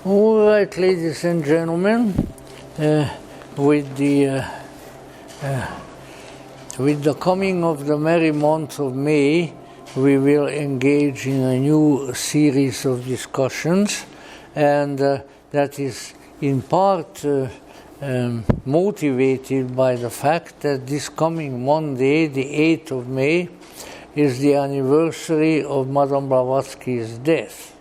All right, ladies and gentlemen, with the coming of the merry month of May, we will engage in a new series of discussions, and that is in part motivated by the fact that this coming Monday, the 8th of May, is the anniversary of Madame Blavatsky's death.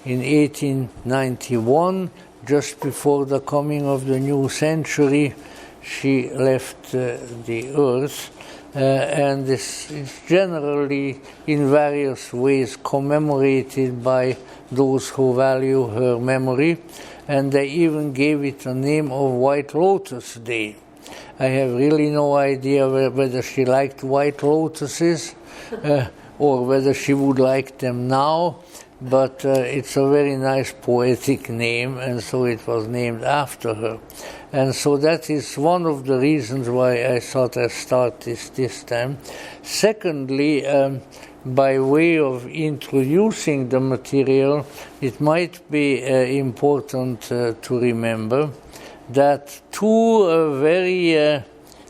In 1891, just before the coming of the new century, she left the earth, and this is generally in various ways commemorated by those who value her memory, and they even gave it the name of White Lotus Day. I have really no idea whether she liked white lotuses or whether she would like them now, but it's a very nice poetic name, and so it was named after her. And so that is one of the reasons why I thought I'd start this time. Secondly, by way of introducing the material, it might be important to remember that two very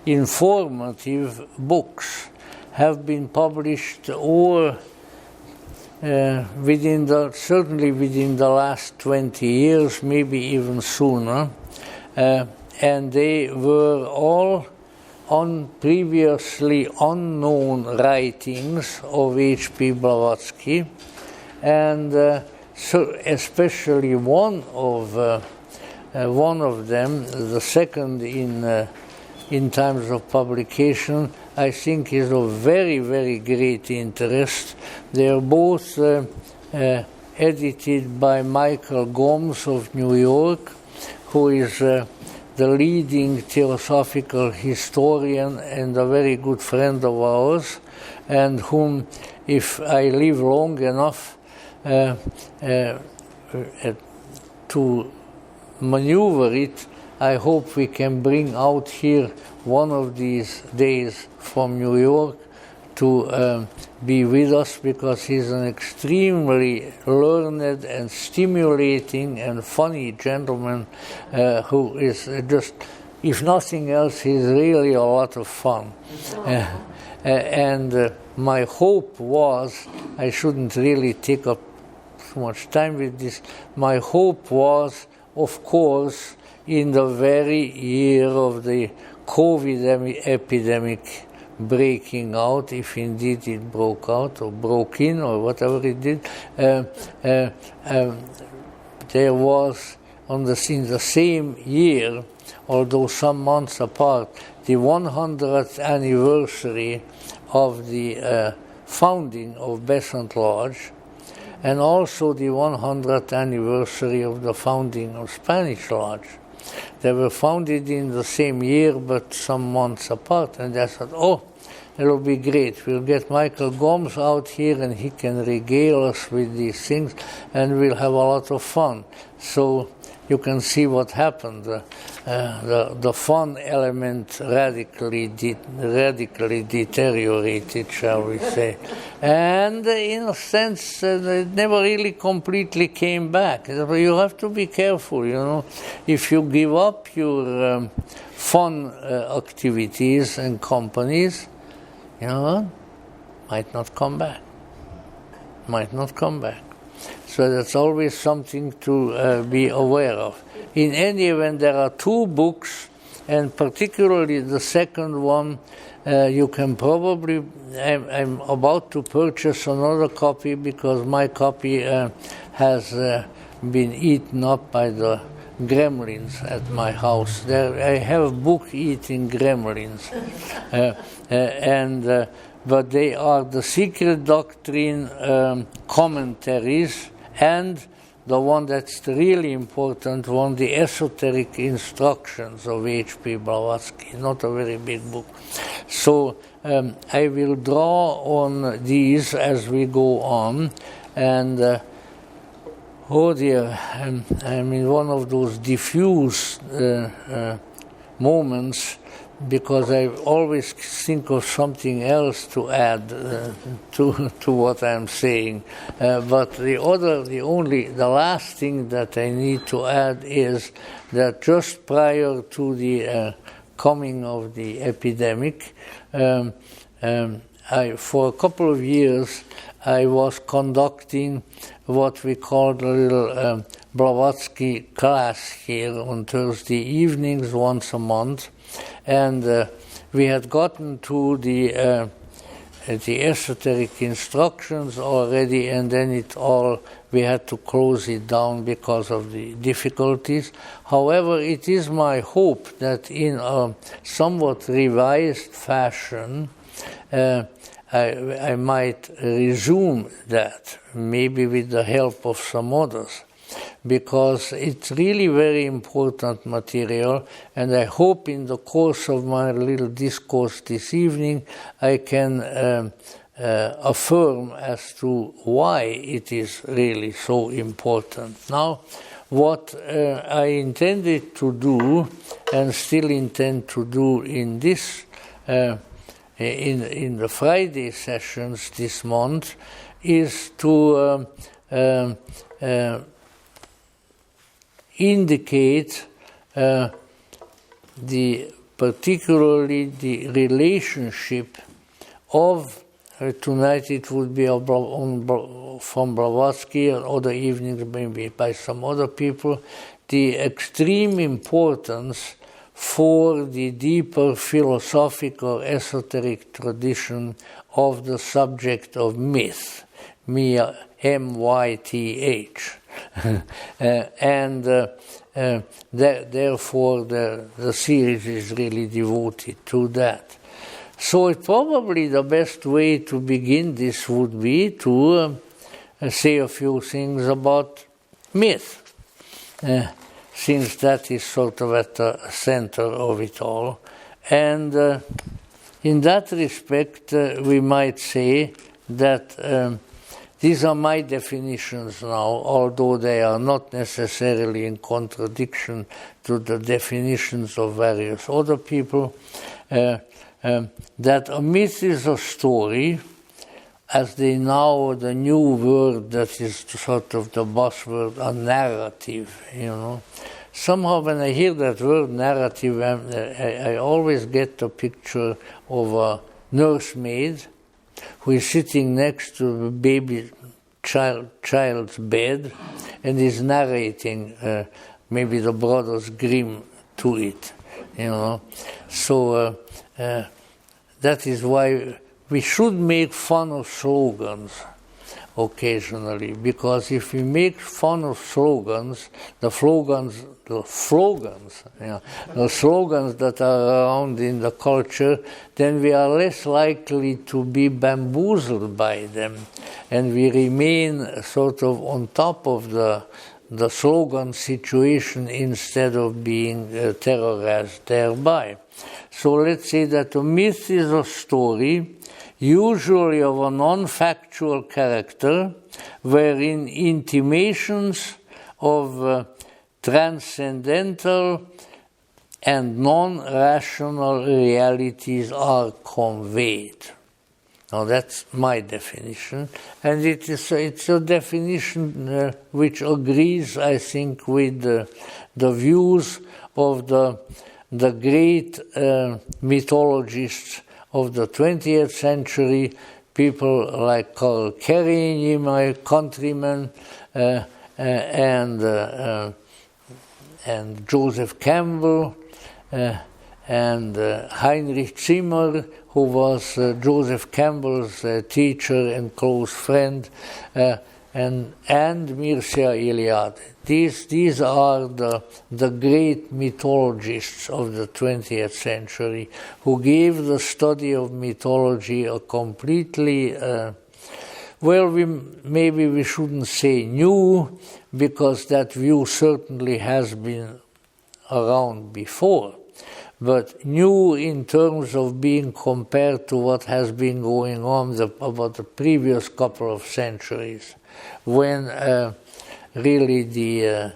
informative books have been published certainly within the last 20 years, maybe even sooner, and they were all on previously unknown writings of H.P. Blavatsky, and so especially one of them, the second in terms of publication, I think is of very, very great interest. They are both edited by Michael Gomes of New York, who is the leading theosophical historian and a very good friend of ours, and whom, if I live long enough to maneuver it, I hope we can bring out here one of these days from New York to be with us, because he's an extremely learned and stimulating and funny gentleman who is just, if nothing else, he's really a lot of fun. And my hope was, I shouldn't really take up so much time with this, my hope was, of course, in the very year of the COVID epidemic breaking out, if indeed it broke out or broke in or whatever it did, there was in the same year, although some months apart, the 100th anniversary of the founding of Besant Lodge, and also the 100th anniversary of the founding of Spanish Lodge. They were founded in the same year, but some months apart, and I thought, oh, it'll be great. We'll get Michael Gomes out here, and he can regale us with these things, and we'll have a lot of fun. So you can see what happened. The fun element radically deteriorated, shall we say. And in a sense, it never really completely came back. You have to be careful, you know. If you give up your fun activities and companies, you know, might not come back. So that's always something to be aware of. In any event, there are two books, and particularly the second one, you can probably, I'm about to purchase another copy because my copy has been eaten up by the gremlins at my house. I have book-eating gremlins. But they are the Secret Doctrine commentaries, and the one that's the really important one, the Esoteric Instructions of H.P. Blavatsky, not a very big book. So I will draw on these as we go on, and oh dear, I'm in one of those diffuse moments, because I always think of something else to add to what I'm saying. But the last thing that I need to add is that just prior to the coming of the epidemic, for a couple of years, I was conducting what we called a little Blavatsky class here on Thursday evenings once a month. And we had gotten to the esoteric instructions already, and then we had to close it down because of the difficulties. However, it is my hope that in a somewhat revised fashion, I might resume that, maybe with the help of some others, because it's really very important material, and I hope in the course of my little discourse this evening I can affirm as to why it is really so important. Now, what I intended to do, and still intend to do in this in the Friday sessions this month, is to indicate particularly the relationship of, tonight it would be from Blavatsky, and other evenings maybe by some other people, the extreme importance for the deeper philosophical esoteric tradition of the subject of myth, M-Y-T-H. And therefore the series is really devoted to that. So probably the best way to begin this would be to say a few things about myth, since that is sort of at the center of it all. And in that respect, we might say that these are my definitions now, although they are not necessarily in contradiction to the definitions of various other people, that a myth is a story, as the new word that is sort of the buzzword, a narrative, Somehow when I hear that word narrative, I always get the picture of a nursemaid who is sitting next to a baby child's bed and is narrating maybe the Brothers Grimm to it, So that is why we should make fun of slogans occasionally, because if we make fun of slogans, the slogans that are around in the culture, then we are less likely to be bamboozled by them, and we remain sort of on top of the slogan situation instead of being terrorized thereby. So let's say that a myth is a story, usually of a non-factual character, wherein intimations of transcendental and non-rational realities are conveyed. Now that's my definition, and it's a definition which agrees, I think, with the views of the great mythologists of the 20th century, people like Carl Carey, my countryman, and Joseph Campbell, and Heinrich Zimmer, who was Joseph Campbell's teacher and close friend, and Mircea Eliade. These are the great mythologists of the 20th century who gave the study of mythology a completely, maybe we shouldn't say new, because that view certainly has been around before, but new in terms of being compared to what has been going on about the previous couple of centuries, when really the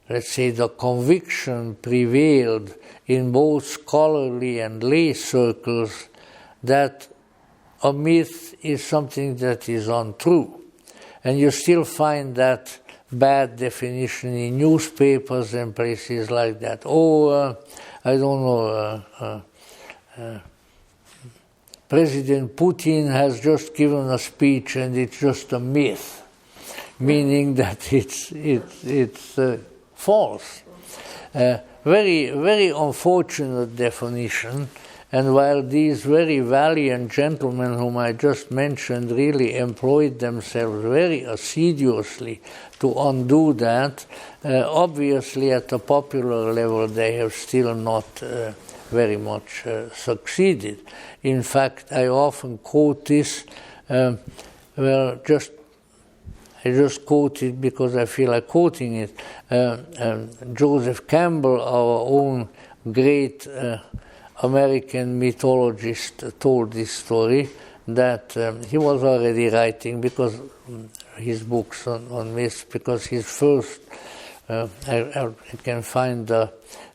let's say, the conviction prevailed in both scholarly and lay circles that a myth is something that is untrue. And you still find that bad definition in newspapers and places like that. I don't know, President Putin has just given a speech and it's just a myth, meaning that it's false. Very, very unfortunate definition. And while these very valiant gentlemen whom I just mentioned really employed themselves very assiduously to undo that, obviously at the popular level they have still not very much succeeded. In fact, I often quote this, I just quote it because I feel like quoting it. Joseph Campbell, our own great American mythologist, told this story that he was already writing because his books on myths, because his first, I can find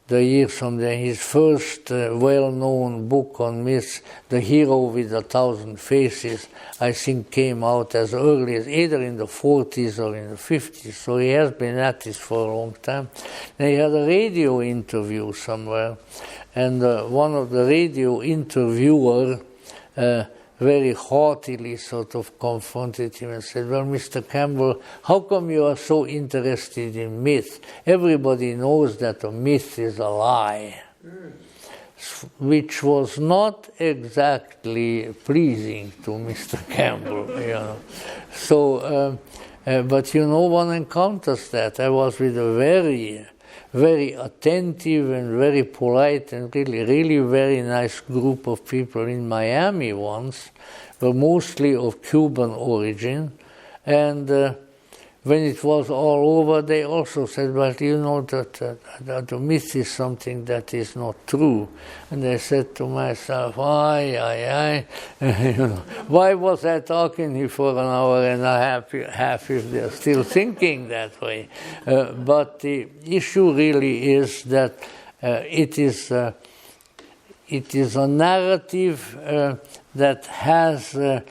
the year someday, his first well-known book on myths, The Hero with 1,000 Faces, I think came out as early as either in the 40s or in the 50s, so he has been at this for a long time. And he had a radio interview somewhere, and one of the radio interviewer very haughtily sort of confronted him and said, well, Mr. Campbell, how come you are so interested in myth? Everybody knows that a myth is a lie. Which was not exactly pleasing to Mr. Campbell, you know. So, but you know, one encounters that. I was with a very, very attentive and very polite and really very nice group of people in Miami once, but mostly of Cuban origin. And when it was all over, they also said, but you know that the myth is something that is not true. And I said to myself, you know, why was I talking here for an hour and a half if they're still thinking that way? But the issue really is that it is a narrative that has a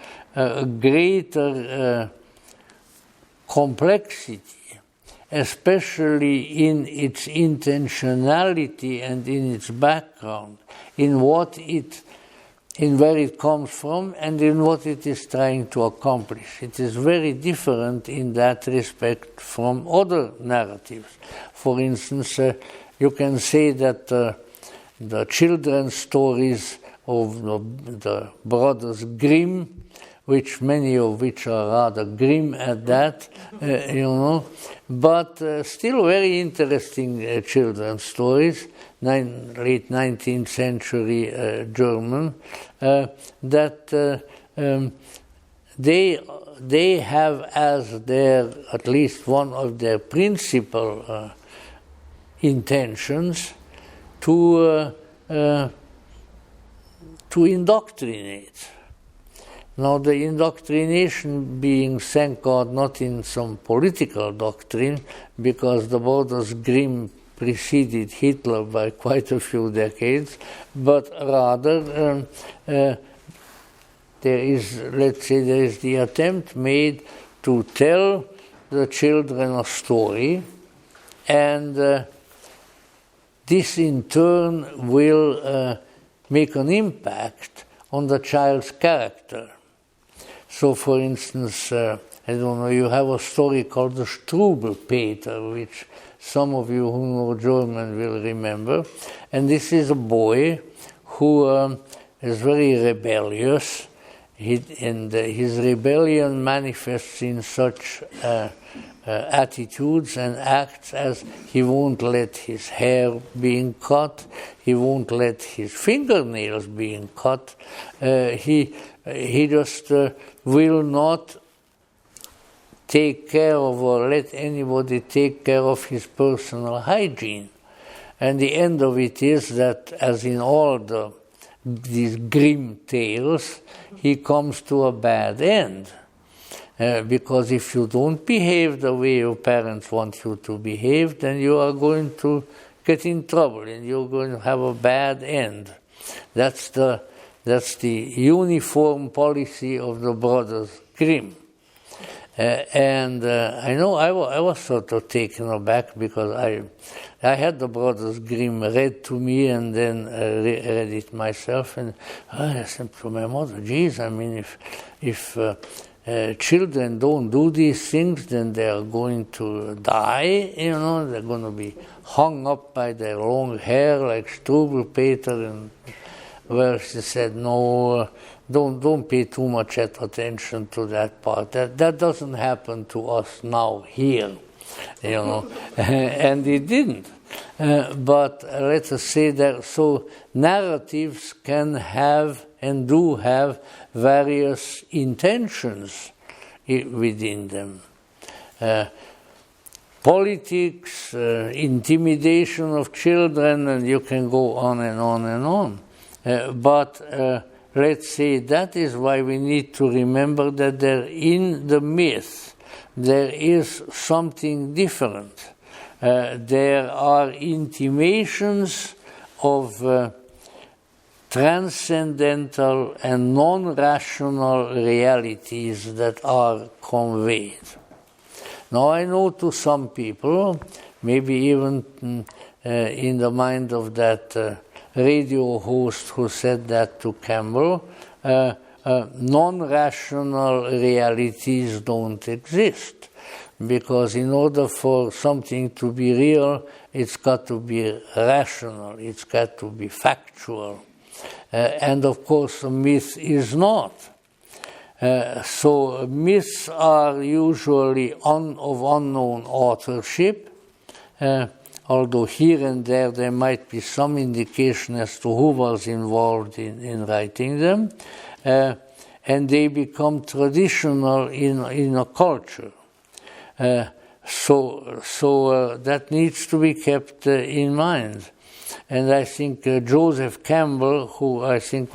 greater complexity, especially in its intentionality and in its background, in where it comes from and in what it is trying to accomplish. It is very different in that respect from other narratives. For instance, you can say that the children's stories of the Brothers Grimm, many of which are rather grim at that, you know, but still very interesting children's stories, late 19th century German, that they have as their, at least one of their principal intentions to indoctrinate. Now, the indoctrination being, thank God, not in some political doctrine, because the Brothers Grimm preceded Hitler by quite a few decades, but rather there is the attempt made to tell the children a story, and this in turn will make an impact on the child's character. So, for instance, I don't know, you have a story called the Struwwelpeter, which some of you who know German will remember. And this is a boy who is very rebellious, and his rebellion manifests in such attitudes and acts as he won't let his hair being cut, he won't let his fingernails being cut, he just will not take care of or let anybody take care of his personal hygiene. And the end of it is that, as in all these grim tales, he comes to a bad end. because if you don't behave the way your parents want you to behave, then you are going to get in trouble and you're going to have a bad end. That's the uniform policy of the Brothers Grimm. And I know I was sort of taken aback because I had the Brothers Grimm read to me and then read it myself, and I said to my mother, geez, I mean, if children don't do these things, then they are going to die, you know, they're going to be hung up by their long hair like Struwwelpeter. And well, she said, no, don't pay too much attention to that part. That doesn't happen to us now here, you know, and it didn't. But let us say that, so narratives can have and do have various intentions within them. Politics, intimidation of children, and you can go on and on and on. But let's say that is why we need to remember that there in the myth there is something different. There are intimations of transcendental and non-rational realities that are conveyed. Now I know to some people, maybe even in the mind of that radio host who said that to Campbell, non-rational realities don't exist. Because in order for something to be real, it's got to be rational, it's got to be factual. And of course, a myth is not. So myths are usually of unknown authorship, although here and there might be some indication as to who was involved in writing them, and they become traditional in a culture. So that needs to be kept in mind. And I think Joseph Campbell, who I think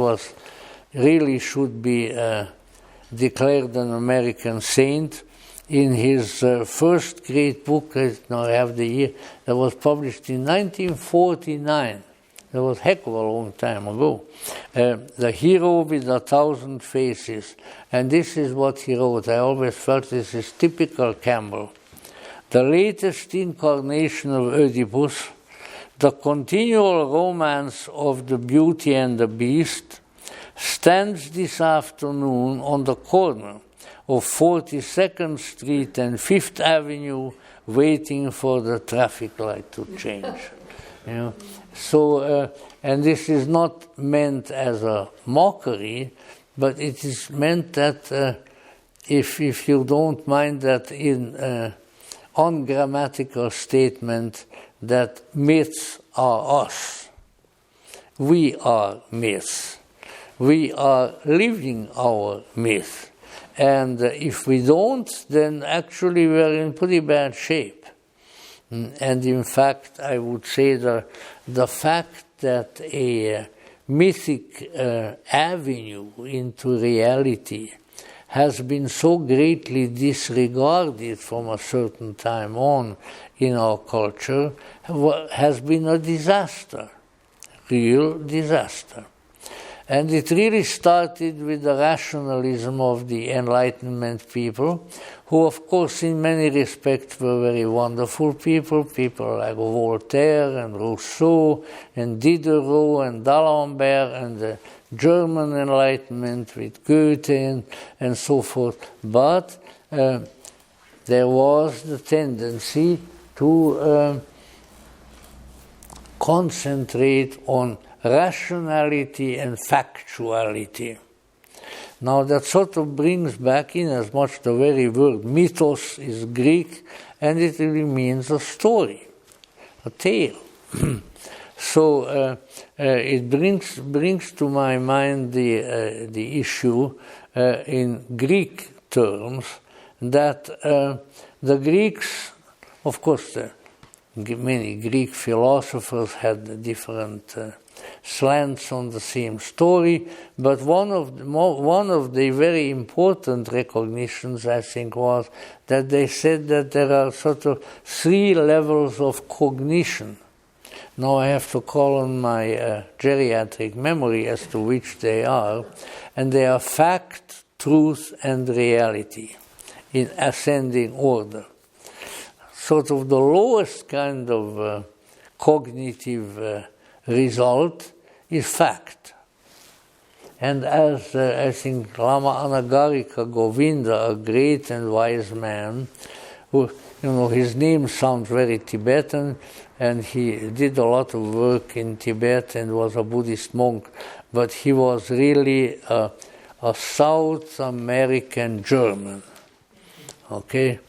really should be declared an American saint, in his first great book, now I have the year, that was published in 1949. That was a heck of a long time ago. The Hero with 1,000 Faces. And this is what he wrote. I always felt this is typical Campbell. The latest incarnation of Oedipus, the continual romance of the Beauty and the Beast, stands this afternoon on the corner of 42nd Street and 5th Avenue waiting for the traffic light to change. You know? So, and this is not meant as a mockery, but it is meant that if you don't mind that in ungrammatical statement that myths are us. We are myths. We are living our myth. And if we don't, then actually we are in pretty bad shape. And in fact, I would say the fact that a mythic avenue into reality has been so greatly disregarded from a certain time on in our culture has been a disaster, real disaster. And it really started with the rationalism of the Enlightenment people, who of course in many respects were very wonderful people like Voltaire and Rousseau and Diderot and D'Alembert and the German Enlightenment with Goethe and so forth. But there was the tendency to concentrate on rationality and factuality. Now that sort of brings back in as much the very word mythos is Greek, and it really means a story, a tale. So it brings to my mind the issue in Greek terms that the Greeks, of course, many Greek philosophers had different slants on the same story. But one of the very important recognitions, I think, was that they said that there are sort of 3 levels of cognition. Now I have to call on my geriatric memory as to which they are, and they are fact, truth, and reality in ascending order. Sort of the lowest kind of cognitive result is fact. And as I think Lama Anagarika Govinda, a great and wise man, who, his name sounds very Tibetan, and he did a lot of work in Tibet and was a Buddhist monk, but he was really a South American German. Okay?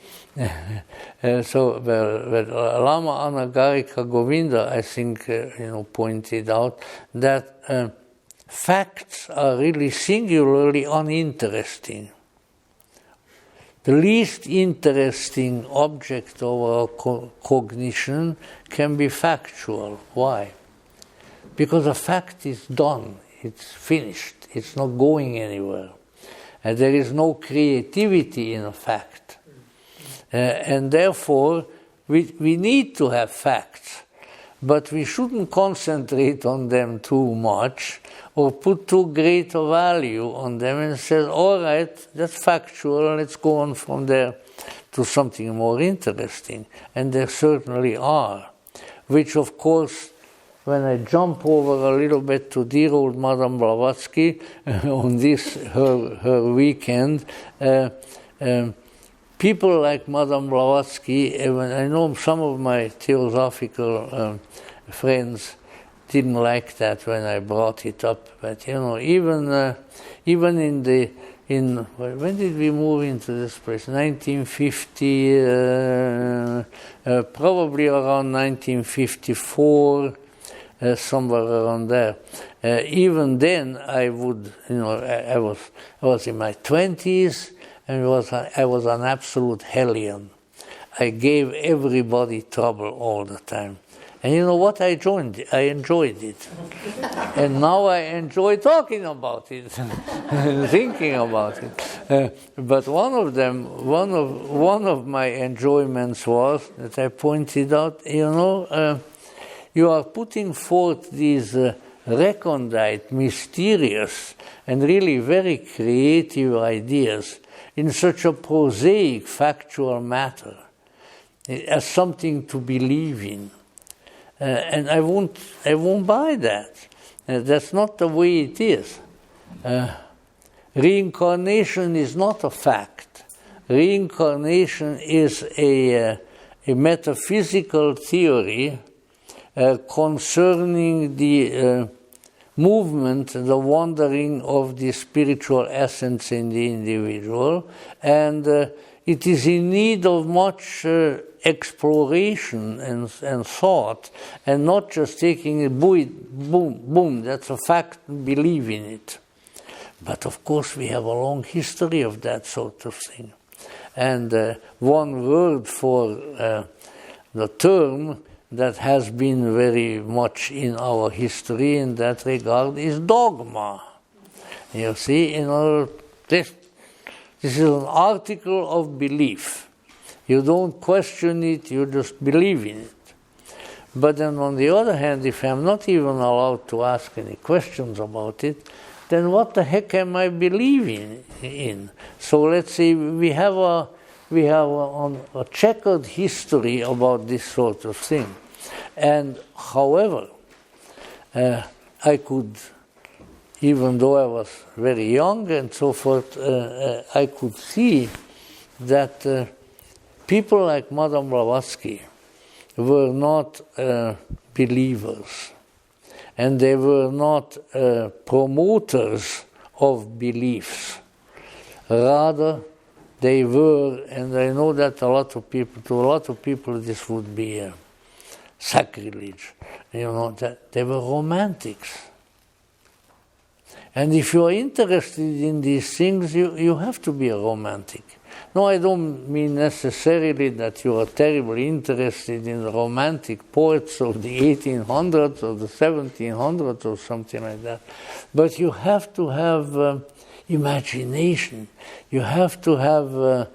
So Lama Anagarika Govinda, I think, pointed out that facts are really singularly uninteresting. The least interesting object of our cognition can be factual. Why? Because a fact is done, it's finished, it's not going anywhere. And there is no creativity in a fact. And therefore, we need to have facts, but we shouldn't concentrate on them too much or put too great a value on them and say, all right, that's factual, let's go on from there to something more interesting. And there certainly are, which of course, when I jump over a little bit to dear old Madame Blavatsky on this, her weekend, people like Madame Blavatsky, I know some of my theosophical friends didn't like that when I brought it up, but even when did we move into this place? 1950, probably around 1954, somewhere around there. Even then, I would, I was in my 20s, and I was an absolute hellion. I gave everybody trouble all the time. And you know what? I enjoyed it. And now I enjoy talking about it, thinking about it. But one of my enjoyments was that I pointed out, you are putting forth these recondite, mysterious, and really very creative ideas in such a prosaic, factual matter, as something to believe in. And I won't buy that. That's not the way it is. Reincarnation is not a fact. Reincarnation is a metaphysical theory concerning the movement, the wandering of the spiritual essence in the individual, and it is in need of much exploration and thought, and not just taking it, boom, that's a fact, believe in it. But of course we have a long history of that sort of thing. And one word for the term that has been very much in our history in that regard is dogma. You see, this is an article of belief. You don't question it, you just believe in it. But then on the other hand, if I'm not even allowed to ask any questions about it, then what the heck am I believing in? So let's say we have a checkered history about this sort of thing. And however, I could, even though I was very young and so forth, I could see that people like Madame Blavatsky were not believers, and they were not promoters of beliefs. Rather, they were, and I know that to a lot of people this would be sacrilege, that they were romantics. And if you are interested in these things, you have to be a romantic. No, I don't mean necessarily that you are terribly interested in the romantic poets of the 1800s or the 1700s or something like that. But you have to have imagination. You have to have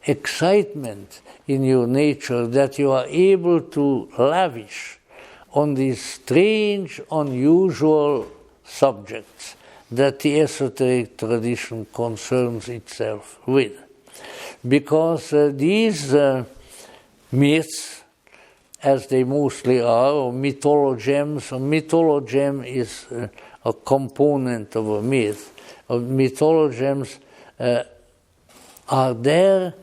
excitement in your nature that you are able to lavish on these strange, unusual subjects that the esoteric tradition concerns itself with. Because these myths, as they mostly are, or mythologems, a mythologem is a component of a myth. Mythologems are there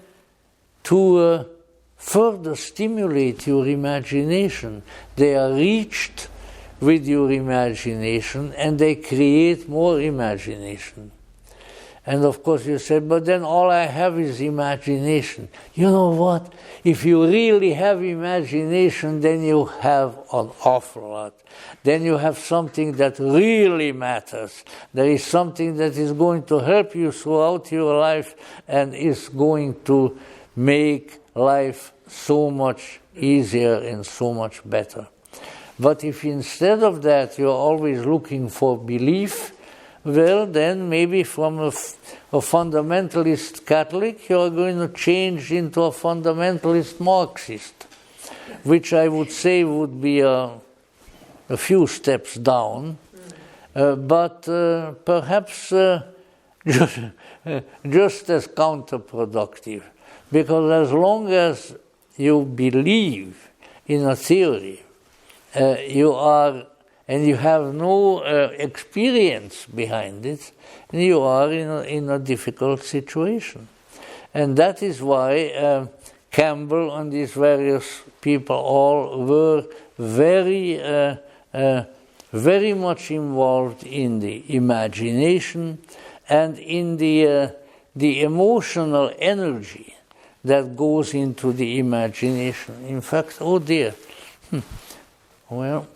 to further stimulate your imagination. They are reached with your imagination and they create more imagination. And of course you said, but then all I have is imagination. You know what? If you really have imagination, then you have an awful lot. Then you have something that really matters. There is something that is going to help you throughout your life and is going to make life so much easier and so much better. But if instead of that you're always looking for belief, well, then maybe from a fundamentalist Catholic, you're going to change into a fundamentalist Marxist, which I would say would be a few steps down, but perhaps just as counterproductive. Because as long as you believe in a theory, you are, and you have no experience behind it, you are in a difficult situation. And that is why Campbell and these various people all were very much involved in the imagination and in the emotional energy that goes into the imagination. In fact, oh dear, well,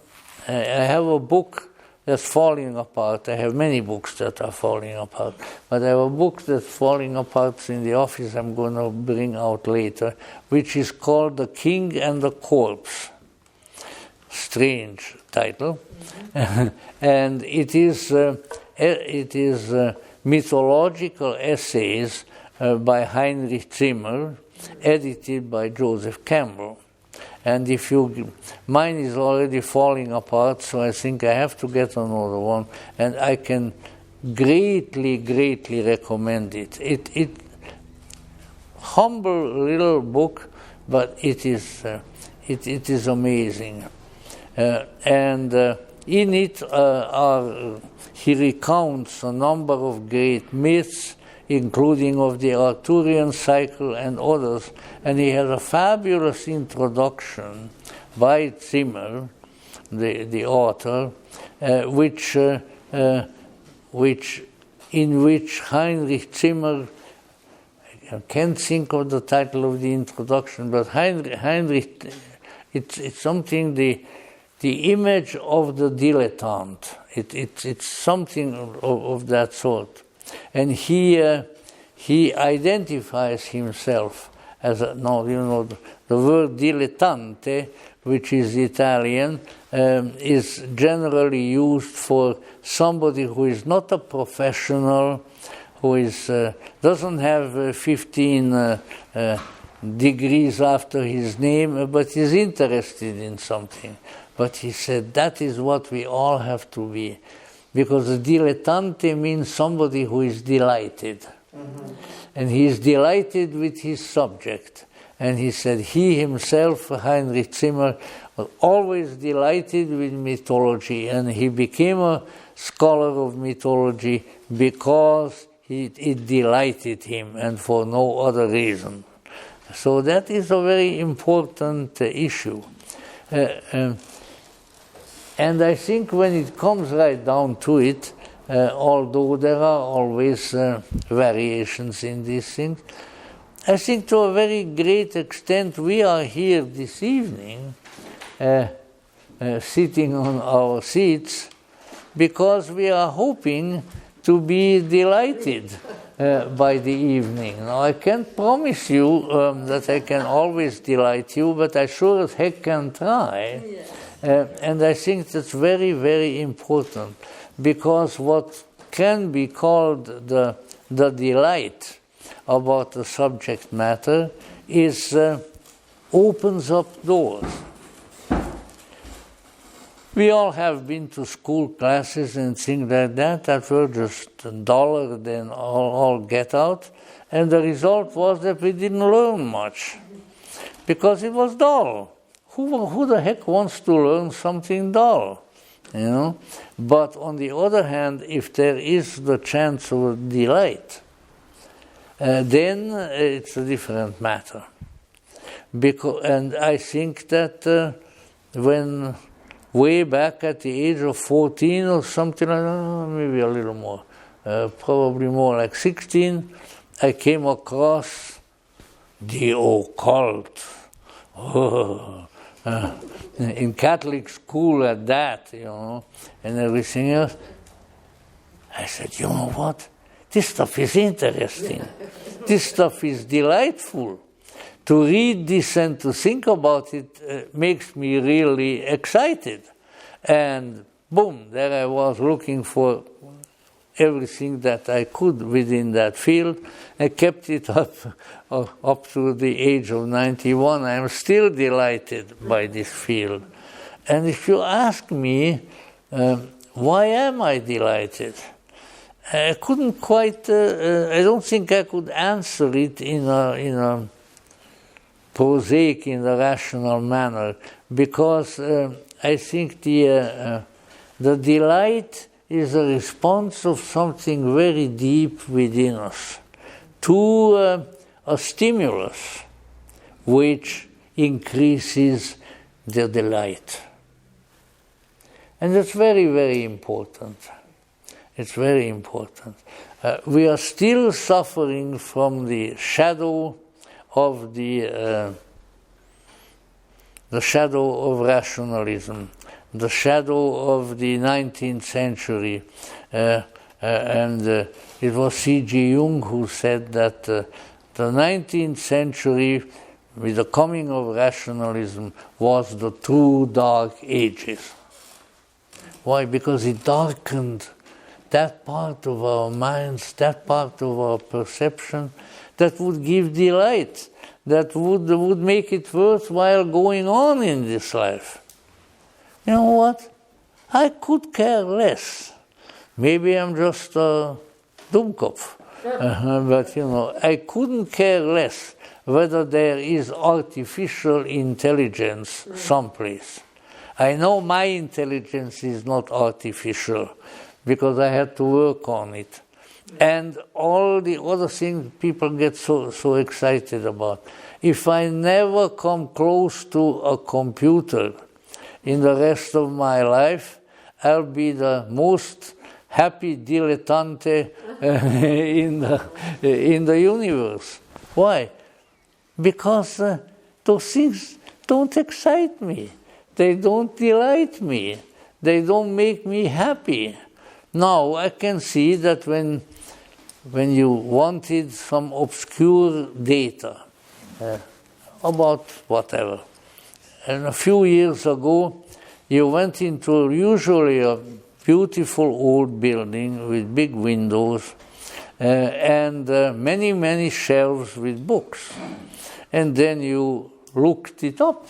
I have a book that's falling apart. I have many books that are falling apart. But I have a book that's falling apart in the office I'm going to bring out later, which is called The King and the Corpse. Strange title. And it is mythological essays by Heinrich Zimmer, edited by Joseph Campbell. And mine is already falling apart, so I think I have to get another one, and I can greatly, greatly recommend it. It humble little book, but it is amazing. And in it he recounts a number of great myths, including of the Arthurian cycle and others, and he has a fabulous introduction by Zimmer, the author, in which Heinrich Zimmer, I can't think of the title of the introduction, but Heinrich, it's something, the image of the dilettante. It's something of that sort. And he identifies himself as the word dilettante, which is Italian, is generally used for somebody who is not a professional, who doesn't have 15 degrees after his name, but is interested in something. But he said that is what we all have to be. Because a dilettante means somebody who is delighted. Mm-hmm. And he is delighted with his subject. And he said he himself, Heinrich Zimmer, was always delighted with mythology. And he became a scholar of mythology because it delighted him and for no other reason. So that is a very important issue. And I think when it comes right down to it, although there are always variations in these things, I think to a very great extent we are here this evening sitting on our seats because we are hoping to be delighted by the evening. Now, I can't promise you that I can always delight you, but I sure as heck can try. And I think that's very, very important, because what can be called the delight about the subject matter is opens up doors. We all have been to school classes and things like that were just duller than all get out, and the result was that we didn't learn much, because it was dull. Who the heck wants to learn something dull? You know? But on the other hand, if there is the chance of delight, then it's a different matter. And I think that when way back at the age of 14 or something like that, maybe a little more, probably more like 16, I came across the occult. In Catholic school at that, you know, and everything else. I said, you know what? This stuff is interesting. This stuff is delightful. To read this and to think about it makes me really excited. And boom, there I was looking for everything that I could within that field. I kept it up to the age of 91. I am still delighted by this field. And if you ask me, why am I delighted? I couldn't quite, I don't think I could answer it in a prosaic, in a rational manner, because I think the delight is a response of something very deep within us to a stimulus which increases the delight. And that's very, very important. It's very important. We are still suffering from the shadow of the shadow of rationalism, the shadow of the 19th century. And it was C.G. Jung who said that the 19th century, with the coming of rationalism, was the true dark ages. Why? Because it darkened that part of our minds, that part of our perception that would give delight, that would make it worthwhile going on in this life. You know what? I could care less. Maybe I'm just a Dummkopf. But, you know, I couldn't care less whether there is artificial intelligence someplace. I know my intelligence is not artificial because I had to work on it. And all the other things people get so excited about. If I never come close to a computer in the rest of my life, I'll be the most happy dilettante in the universe. Why? Because those things don't excite me. They don't delight me. They don't make me happy. Now, I can see that when you wanted some obscure data about whatever, and a few years ago, you went into usually a beautiful old building with big windows and many, many shelves with books. And then you looked it up.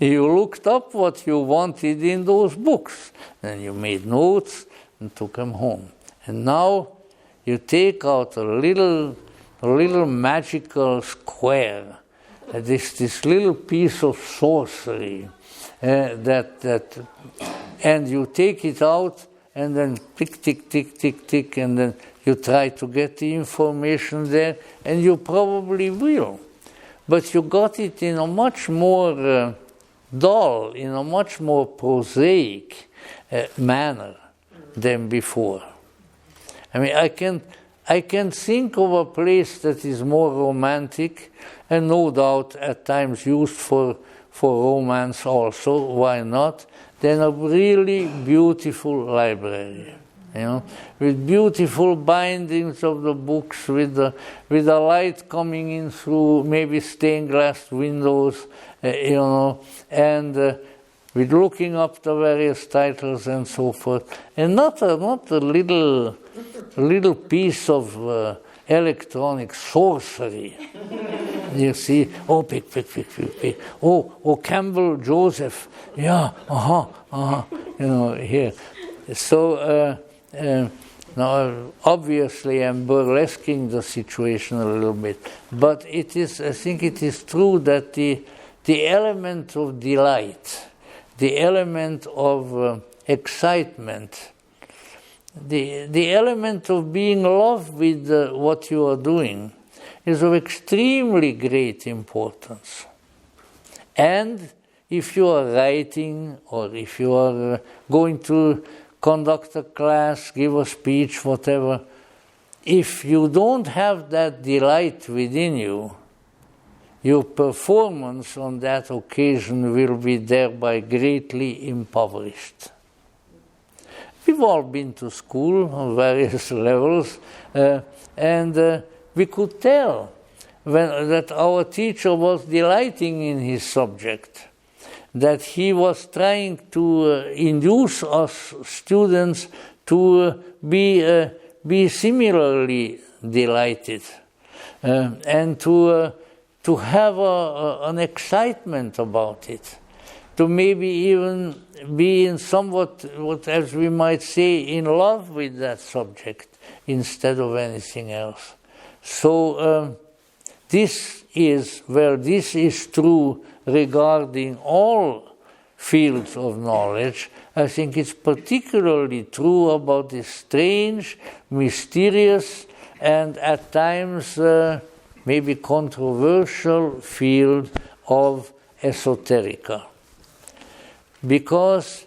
You looked up what you wanted in those books. Then you made notes and took them home. And now you take out a little magical square, this little piece of sorcery, and you take it out and then tick, tick, tick, tick, tick, and then you try to get the information there, and you probably will. But you got it in a much more dull, in a much more prosaic manner than before. I mean, I can think of a place that is more romantic, and no doubt at times used for romance also, why not, than a really beautiful library. with beautiful bindings of the books, with the light coming in through maybe stained glass windows, and with looking up the various titles and so forth, and not a little piece of electronic sorcery. You see, pick. Oh, Campbell Joseph, yeah, here. So now, obviously, I'm burlesquing the situation a little bit, but I think it is true that the element of delight, the element of excitement, the element of being loved with what you are doing is of extremely great importance. And if you are writing, or if you are going to conduct a class, give a speech, whatever, if you don't have that delight within you, your performance on that occasion will be thereby greatly impoverished. We've all been to school on various levels, and we could tell that our teacher was delighting in his subject, that he was trying to induce us students to be similarly delighted, and to have an excitement about it, to maybe even be in somewhat, what as we might say, in love with that subject instead of anything else. So this is true regarding all fields of knowledge. I think it's particularly true about this strange, mysterious, and at times maybe controversial field of esoterica. Because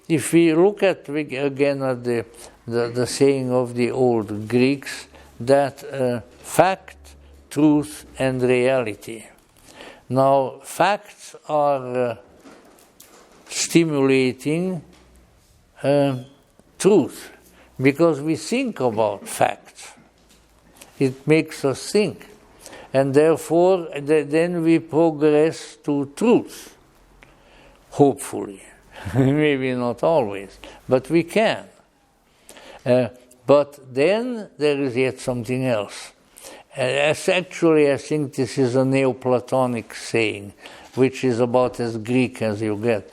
if we look again at the saying of the old Greeks, that fact, truth, and reality. Now, facts are stimulating truth, because we think about facts. It makes us think. And therefore, then we progress to truth, hopefully. Maybe not always, but we can. But then there is yet something else. Actually, I think this is a Neoplatonic saying, which is about as Greek as you get.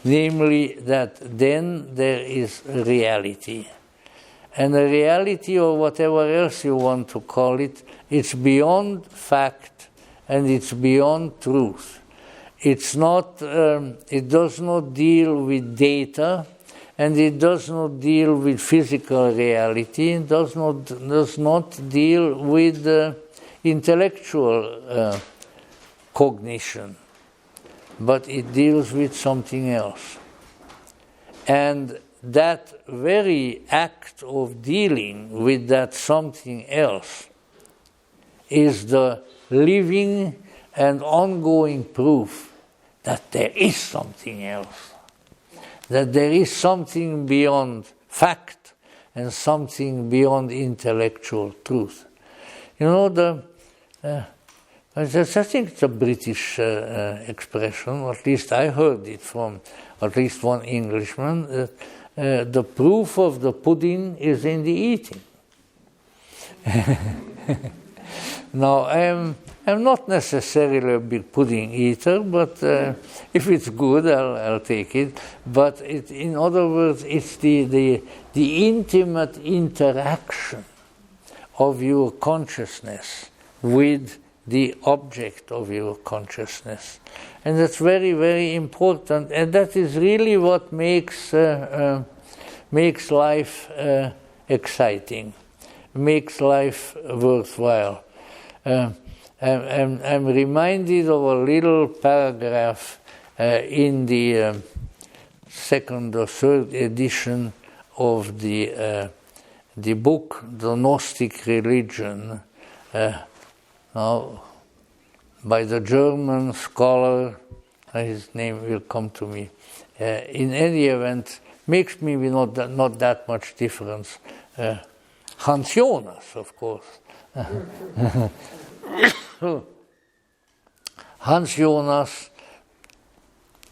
Namely, that then there is reality. And the reality, or whatever else you want to call it, it's beyond fact and it's beyond truth. It's not. It does not deal with data, and it does not deal with physical reality. It does not deal with intellectual cognition, but it deals with something else. And that very act of dealing with that something else is the living and ongoing proof that there is something else, that there is something beyond fact and something beyond intellectual truth. You know, I think it's a British expression, or at least I heard it from at least one Englishman, the proof of the pudding is in the eating. Now, I'm not necessarily a big pudding eater, but if it's good, I'll take it. But in other words, it's the intimate interaction of your consciousness with the object of your consciousness. And that's very, very important. And that is really what makes life exciting, makes life worthwhile. I'm reminded of a little paragraph in the second or third edition of the book, The Gnostic Religion, now by the German scholar, his name will come to me. In any event, makes maybe not that much difference. Hans Jonas, of course. Hans Jonas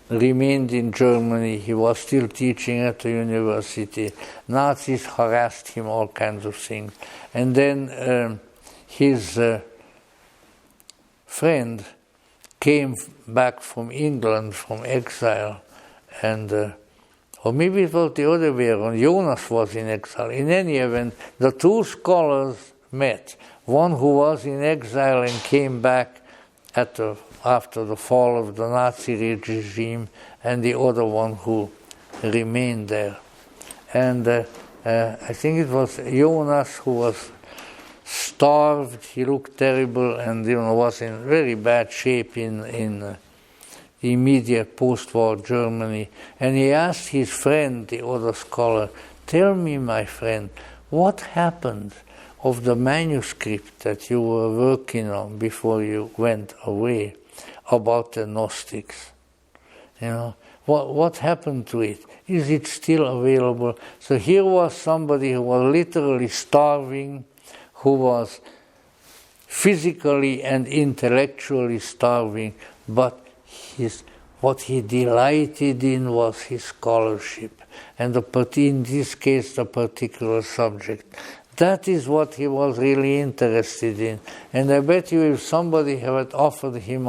remained in Germany. He was still teaching at the university. Nazis harassed him, all kinds of things. And then his friend came back from England, from exile, and or maybe it was the other way around. Jonas was in exile. In any event, the two scholars met. One who was in exile and came back after the fall of the Nazi regime, and the other one who remained there. And I think it was Jonas who was starved. He looked terrible, and was in very bad shape in the immediate post-war Germany. And he asked his friend, the other scholar, "Tell me, my friend, what happened of the manuscript that you were working on before you went away about the Gnostics? What happened to it? Is it still available?" So here was somebody who was literally starving, who was physically and intellectually starving, but what he delighted in was his scholarship, and in this case the particular subject. That is what he was really interested in. And I bet you if somebody had offered him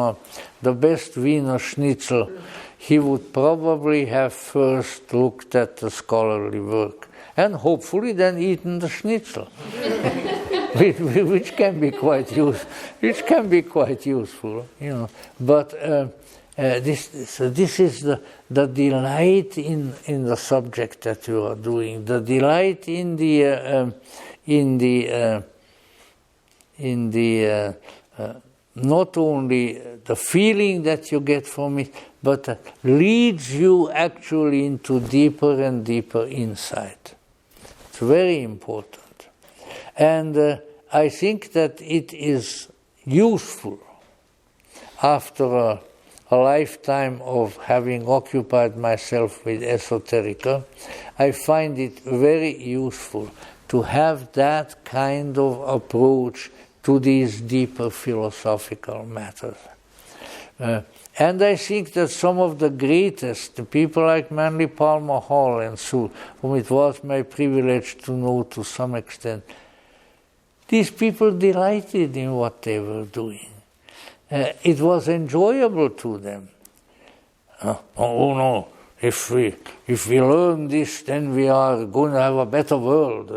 the best Wiener Schnitzel, he would probably have first looked at the scholarly work and hopefully then eaten the Schnitzel, which can be quite useful, But this is the delight in the subject that you are doing, the delight in the not only the feeling that you get from it, but leads you actually into deeper and deeper insight. It's very important. And I think that it is useful after a lifetime of having occupied myself with esoterica. I find it very useful to have that kind of approach to these deeper philosophical matters. And I think that some of the greatest, the people like Manly Palmer Hall and so, whom it was my privilege to know to some extent, these people delighted in what they were doing. It was enjoyable to them. Oh no, if we learn this, then we are going to have a better world.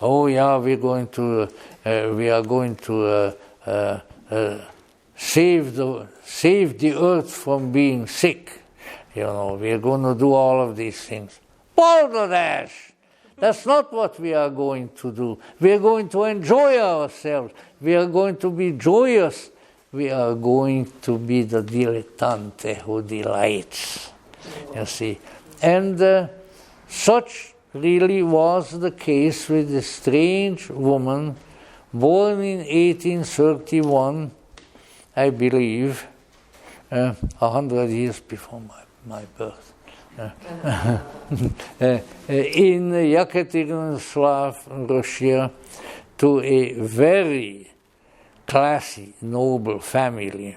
We are going to save the earth from being sick. We are going to do all of these things. Balderdash! That's not what we are going to do. We are going to enjoy ourselves. We are going to be joyous. We are going to be the dilettante who delights, you see. And such really was the case with the strange woman born in 1831, I believe, 100 years before my birth, in Yekaterinslav, Russia, to a very classy, noble family.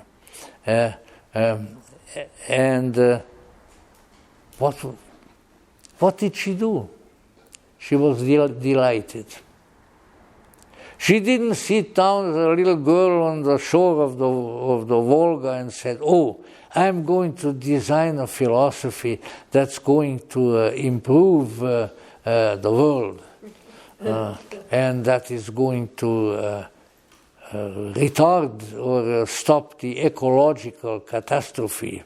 What did she do? She was delighted. She didn't sit down as a little girl on the shore of the Volga and said, "Oh, I'm going to design a philosophy that's going to improve the world, and that is going to retard or stop the ecological catastrophe,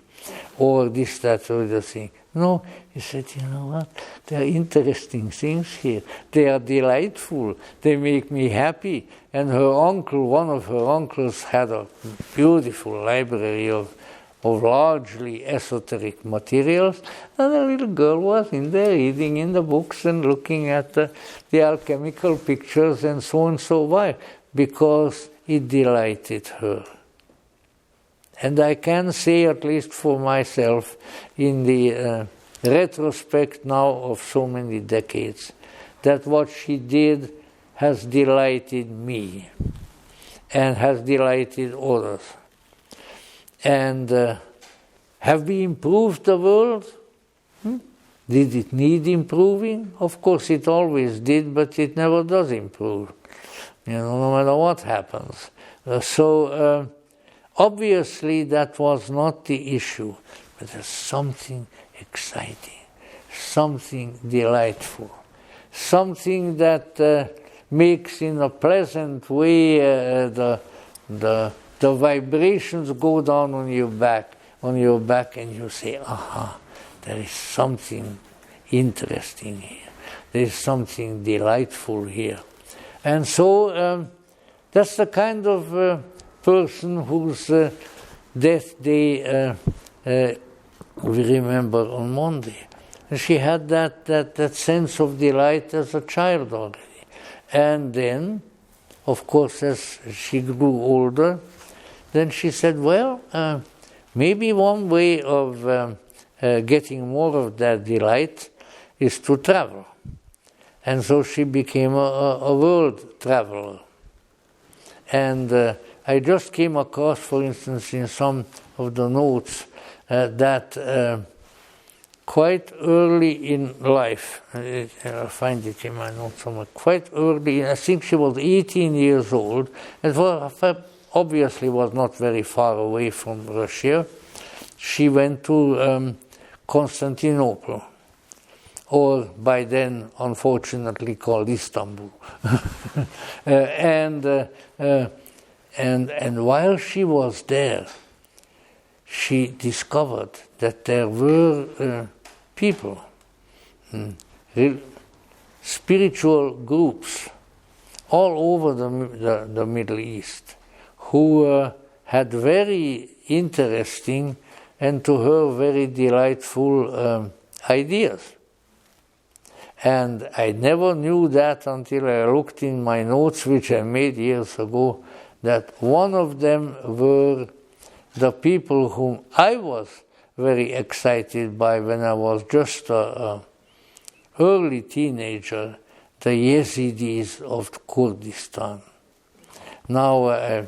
or this, that, or the thing." No, he said, "You know what? There are interesting things here. They are delightful. They make me happy." And her uncle, one of her uncles, had a beautiful library of largely esoteric materials, and the little girl was in there reading in the books and looking at the alchemical pictures and so on. So why? Because it delighted her. And I can say, at least for myself, in the retrospect now of so many decades, that what she did has delighted me and has delighted others. And have we improved the world? Did it need improving? Of course it always did, but it never does improve, no matter what happens. So obviously that was not the issue, but there's something exciting, something delightful, something that makes in a pleasant way the vibrations go down on your back, and you say, aha, there is something interesting here. There is something delightful here. And so that's the kind of person whose death day we remember on Monday. She had that sense of delight as a child already. And then, of course, as she grew older, then she said, well, maybe one way of getting more of that delight is to travel. And so she became a world traveler. And I just came across, for instance, in some of the notes, that quite early in life, I'll find it in my notes somewhere, quite early, I think she was 18 years old, and obviously was not very far away from Russia. She went to Constantinople, or by then unfortunately called Istanbul. And while she was there, she discovered that there were people, spiritual groups all over the Middle East who had very interesting and to her very delightful ideas. And I never knew that until I looked in my notes, which I made years ago, that one of them were the people whom I was very excited by when I was just an early teenager, the Yazidis of Kurdistan. Now,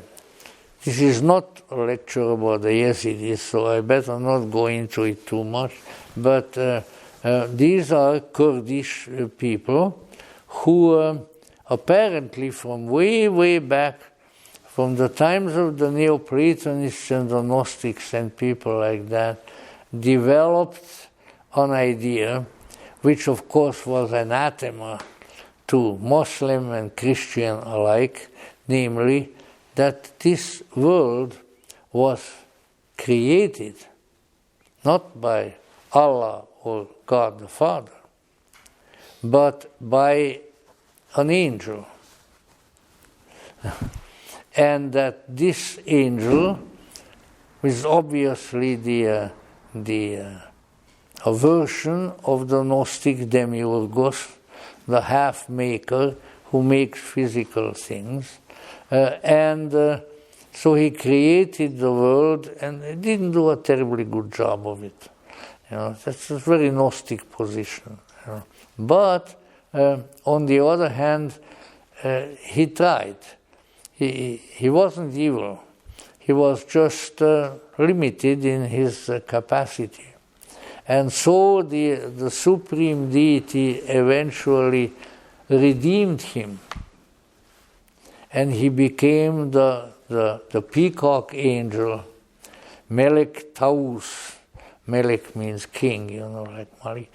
this is not a lecture about the Yazidis, so I better not go into it too much, but these are Kurdish people who apparently from way, way back, from the times of the Neoplatonists and the Gnostics and people like that, developed an idea, which of course was anathema to Muslim and Christian alike, namely that this world was created not by Allah or God the Father, but by an angel. And that this angel is obviously the version of the Gnostic demiurgos, the half-maker who makes physical things. So he created the world and he didn't do a terribly good job of it. That's a very Gnostic position. But on the other hand, he tried. He wasn't evil. He was just limited in his capacity. And so the supreme deity eventually redeemed him. And he became the Peacock Angel, Melek Taus. Melek means king, like Malik.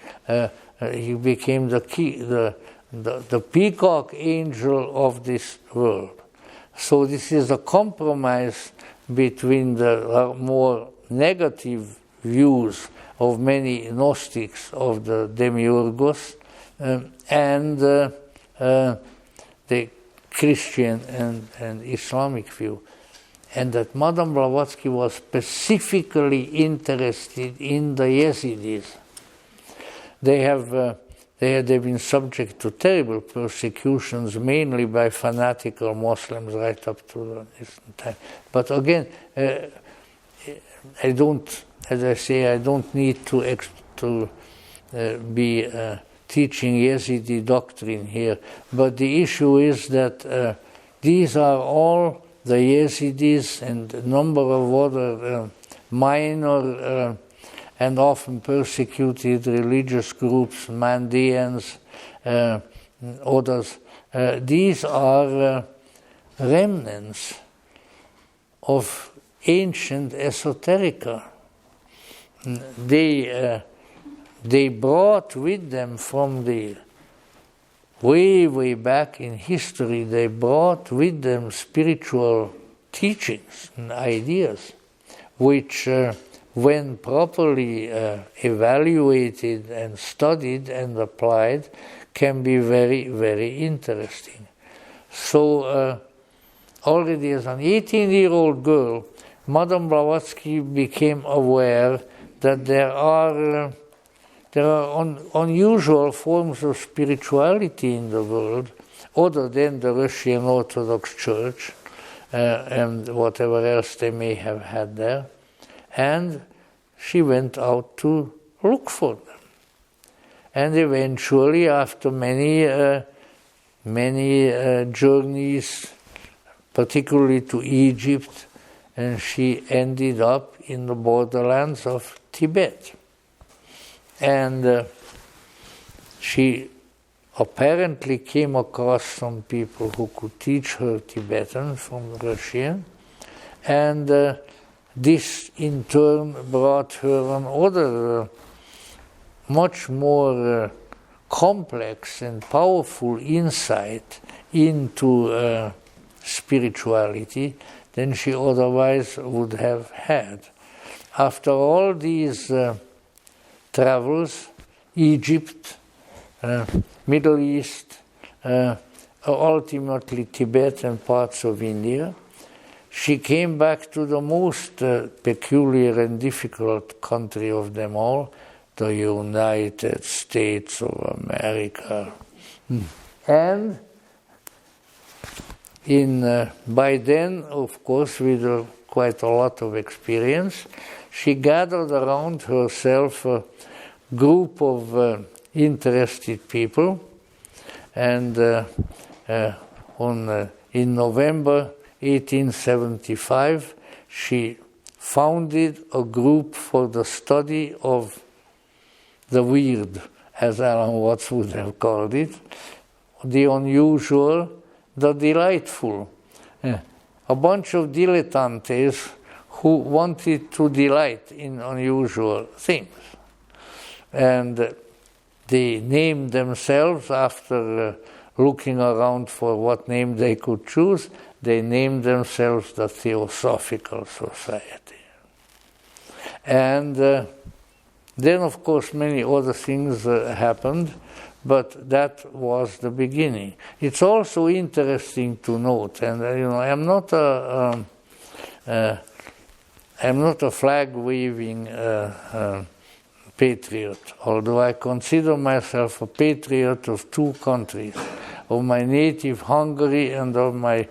He became the Peacock Angel of this world. So this is a compromise between the more negative views of many Gnostics of the demiurgos and the Christian and Islamic view. And that Madame Blavatsky was specifically interested in the Yazidis. They've been subject to terrible persecutions, mainly by fanatical Muslims right up to this time. But again, I don't need to be teaching Yazidi doctrine here, but the issue is that these are all the Yazidis and a number of other minor and often persecuted religious groups, Mandaeans, others. These are remnants of ancient esoterica. They brought with them from the way back in history, they brought with them spiritual teachings and ideas, which when properly evaluated and studied and applied, can be very, very interesting. So already as an 18-year-old girl, Madame Blavatsky became aware that there are unusual forms of spirituality in the world, other than the Russian Orthodox Church and whatever else they may have had there. And she went out to look for them. And eventually, after many journeys, particularly to Egypt, and she ended up in the borderlands of Tibet. And she apparently came across some people who could teach her Tibetan from Russian, and this in turn brought her another much more complex and powerful insight into spirituality than she otherwise would have had. After all these travels, Egypt, Middle East, ultimately Tibet and parts of India, she came back to the most peculiar and difficult country of them all, the United States of America. And by then, of course, with quite a lot of experience, she gathered around herself a group of interested people, and in November 1875, she founded a group for the study of the weird, as Alan Watts would have called it, the unusual, the delightful. A bunch of dilettantes who wanted to delight in unusual things. And they named themselves, after looking around for what name they could choose, they named themselves the Theosophical Society. And then, of course, many other things happened, but that was the beginning. It's also interesting to note, and I'm not a flag-waving patriot, although I consider myself a patriot of two countries, of my native Hungary and of my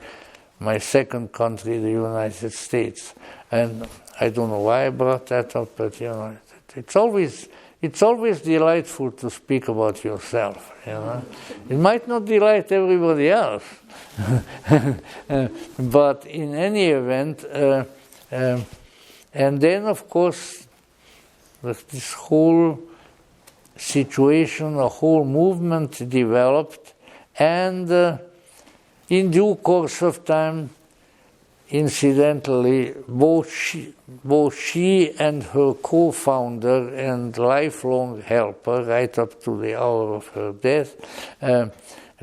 second country, the United States. And I don't know why I brought that up, but it's always delightful to speak about yourself. It might not delight everybody else, but in any event, and then of course this whole situation, a whole movement developed, and in due course of time, incidentally, both she and her co-founder and lifelong helper, right up to the hour of her death,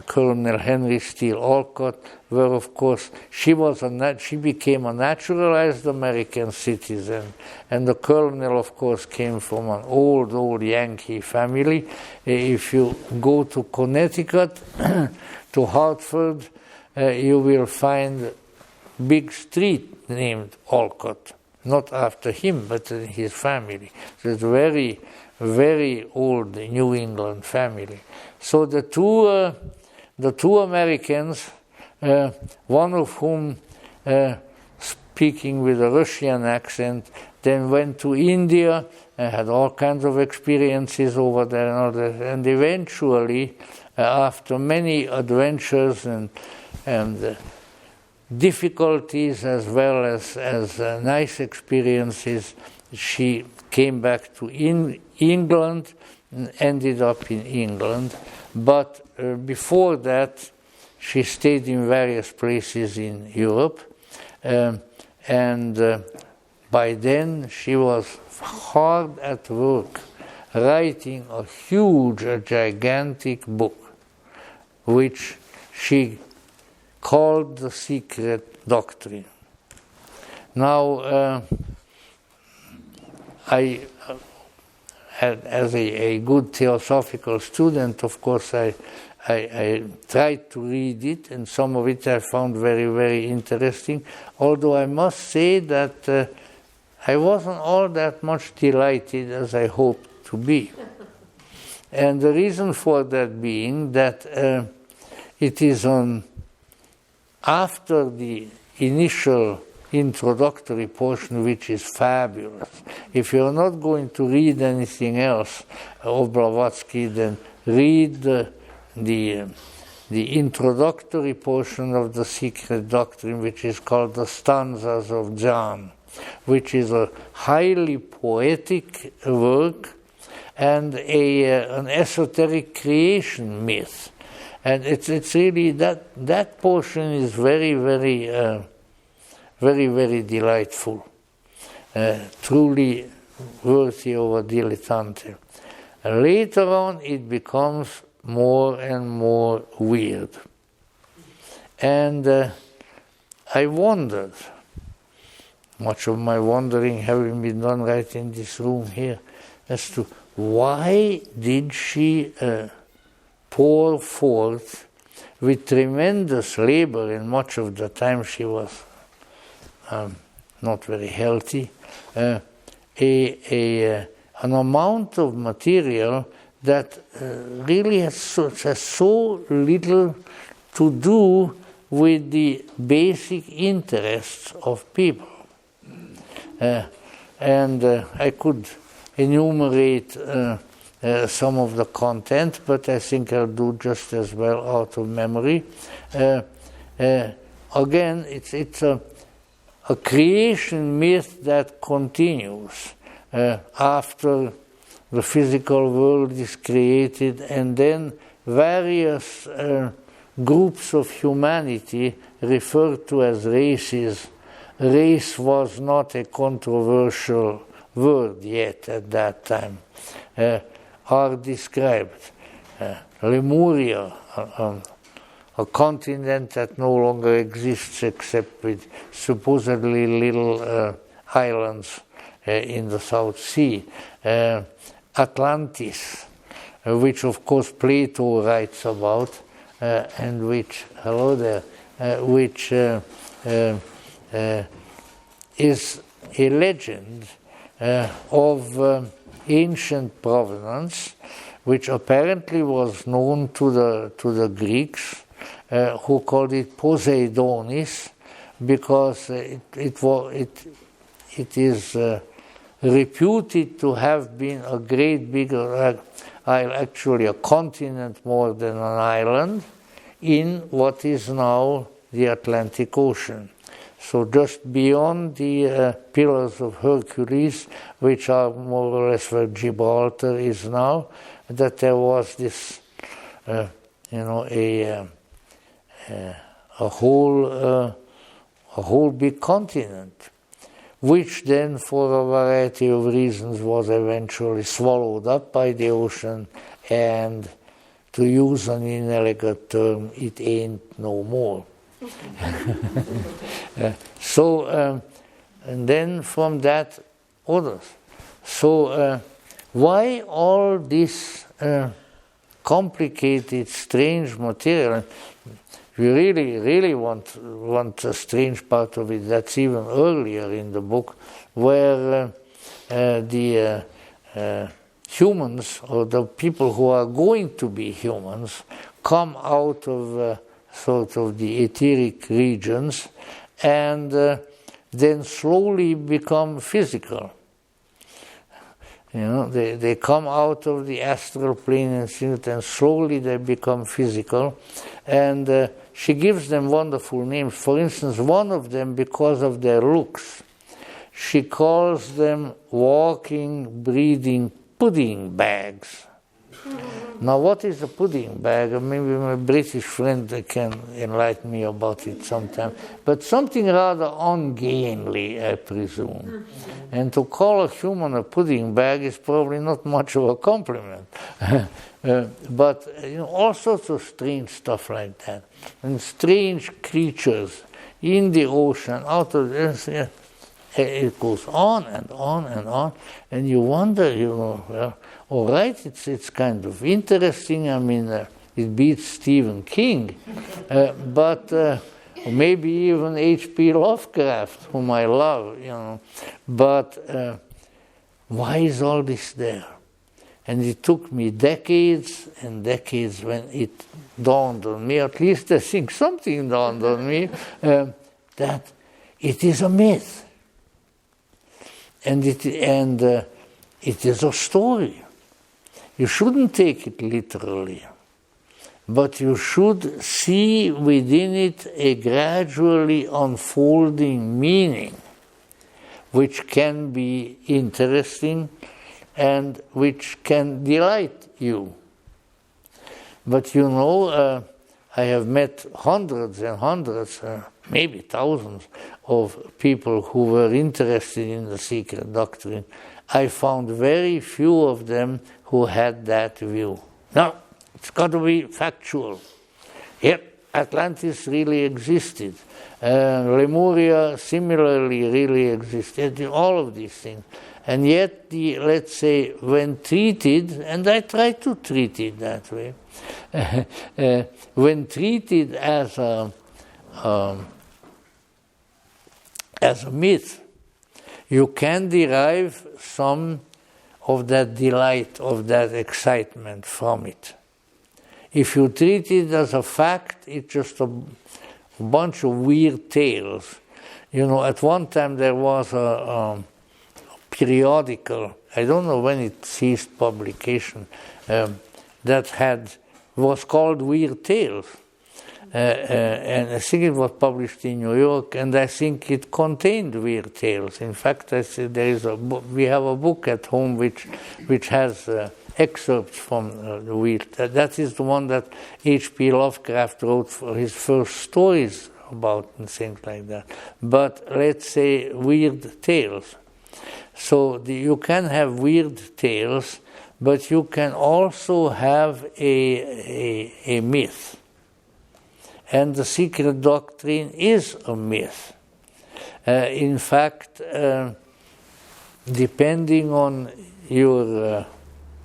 Colonel Henry Steele Olcott, were, of course, she became a naturalized American citizen, and the colonel, of course, came from an old Yankee family. If you go to Connecticut, to Hartford, you will find big street named Olcott, not after him, but his family. So it's a very, very old New England family. So the two Americans, one of whom, speaking with a Russian accent, then went to India and had all kinds of experiences over there and all that. And eventually, after many adventures and difficulties as well as nice experiences, she came back to England and ended up in England. But before that, she stayed in various places in Europe. And by then, she was hard at work, writing a gigantic book, which she called the Secret Doctrine. Now, I as a good theosophical student, of course, I tried to read it, and some of it I found very, very interesting, although I must say that I wasn't all that much delighted as I hoped to be. And the reason for that being that it is after the initial introductory portion, which is fabulous. If you're not going to read anything else of Blavatsky, then read the introductory portion of the Secret Doctrine, which is called the Stanzas of John, which is a highly poetic work and an esoteric creation myth. And it's really that portion is very, very very delightful, truly worthy of a dilettante. Later on, it becomes more and more weird. And I wondered, much of my wondering having been done right in this room here, as to why did she pour forth with tremendous labor, and much of the time she was not very healthy, an amount of material that really has so little to do with the basic interests of people. And I could enumerate some of the content, but I think I'll do just as well out of memory. Again, it's a creation myth that continues after the physical world is created, and then various groups of humanity referred to as races. Race was not a controversial word yet at that time, are described. Lemuria, a continent that no longer exists except with supposedly little islands in the South Sea. Atlantis, which of course Plato writes about, and which, which is a legend of ancient provenance, which apparently was known to the Greeks, who called it Poseidonis, because it is reputed to have been a great big, actually a continent more than an island, in what is now the Atlantic Ocean. So just beyond the Pillars of Hercules, which are more or less where Gibraltar is now, that there was this, a whole big continent, which then, for a variety of reasons, was eventually swallowed up by the ocean, and, to use an inelegant term, it ain't no more. And then from that, others. So why all this complicated, strange material? We really want a strange part of it. That's even earlier in the book, where the humans, or the people who are going to be humans, come out of sort of the etheric regions, and then slowly become physical. You know, they come out of the astral plane and slowly they become physical. And she gives them wonderful names. For instance, one of them, because of their looks, she calls them walking, breathing pudding bags. Now, what is a pudding bag? Maybe my British friend can enlighten me about it sometime. But something rather ungainly, I presume. And to call a human a pudding bag is probably not much of a compliment. But all sorts of strange stuff like that. And strange creatures in the ocean, out of this. It goes on and on and on. And you wonder, well, all right, it's kind of interesting. I mean, it beats Stephen King, but maybe even H.P. Lovecraft, whom I love, But why is all this there? And it took me decades and decades when it dawned on me, at least I think something dawned on me, that it is a myth. And it is a story. You shouldn't take it literally, but you should see within it a gradually unfolding meaning, which can be interesting and which can delight you. But I have met hundreds and hundreds, maybe thousands of people who were interested in the Secret Doctrine. I found very few of them who had that view. No, it's got to be factual. Yep, Atlantis really existed. Lemuria similarly really existed. All of these things. And yet, let's say, when treated, and I try to treat it that way, when treated as a myth, you can derive some of that delight, of that excitement from it. If you treat it as a fact, it's just a bunch of weird tales. At one time there was a periodical, I don't know when it ceased publication, that was called Weird Tales. And I think it was published in New York, and I think it contained weird tales. In fact, I said we have a book at home which has excerpts from the weird. That is the one that H.P. Lovecraft wrote for his first stories about and things like that. But let's say weird tales. So you can have weird tales, but you can also have a myth. And the Secret Doctrine is a myth. In fact, depending on your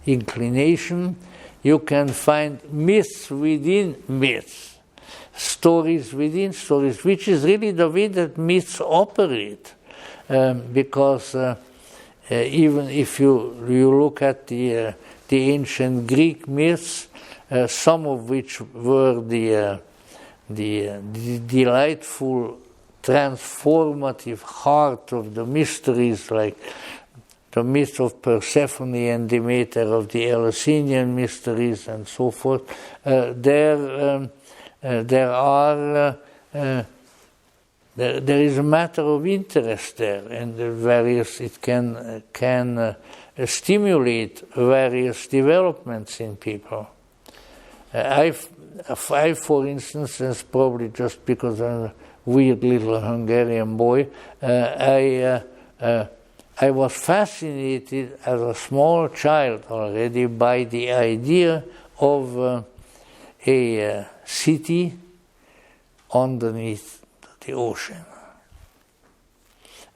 inclination, you can find myths within myths, stories within stories, which is really the way that myths operate. Because even if you look at the ancient Greek myths, some of which were the delightful, transformative heart of the mysteries, like the myth of Persephone and Demeter, of the Eleusinian mysteries, and so forth. There is a matter of interest there, and it can stimulate various developments in people. I, for instance, and probably just because I'm a weird little Hungarian boy, I was fascinated as a small child already by the idea of a city underneath the ocean.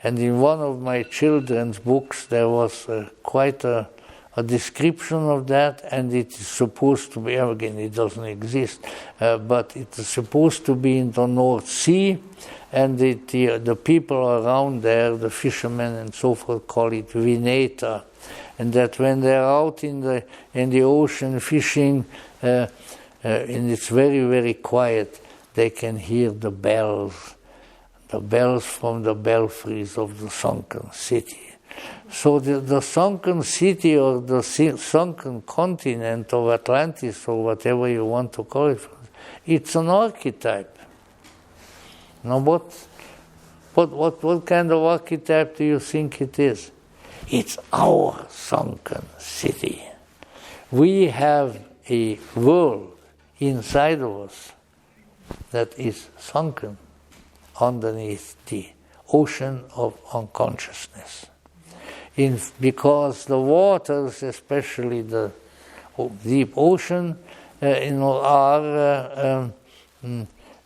And in one of my children's books, there was quite a description of that, and it is supposed to be, again, it doesn't exist, but it is supposed to be in the North Sea, and the people around there, the fishermen and so forth, call it Vineta, and that when they're out in the ocean fishing, and it's very, very quiet, they can hear the bells, the bells from the belfries of the sunken city. So the sunken city or the sunken continent of Atlantis or whatever you want to call it, it's an archetype. Now what kind of archetype do you think it is? It's our sunken city. We have a world inside of us that is sunken underneath the ocean of unconsciousness. Because the waters, especially the deep ocean, are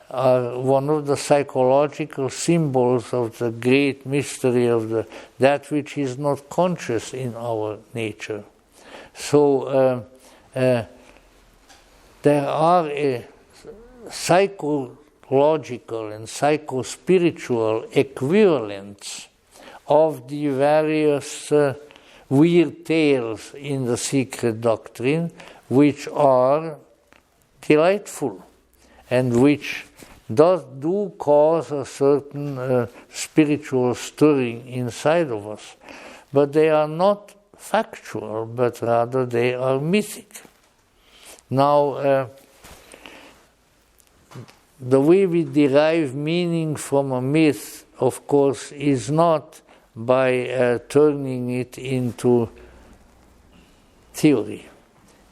one of the psychological symbols of the great mystery of that which is not conscious in our nature. So there are psychological and psycho-spiritual equivalents of the various weird tales in the Secret Doctrine, which are delightful and which do cause a certain spiritual stirring inside of us. But they are not factual, but rather they are mythic. Now, the way we derive meaning from a myth, of course, is not by turning it into theory,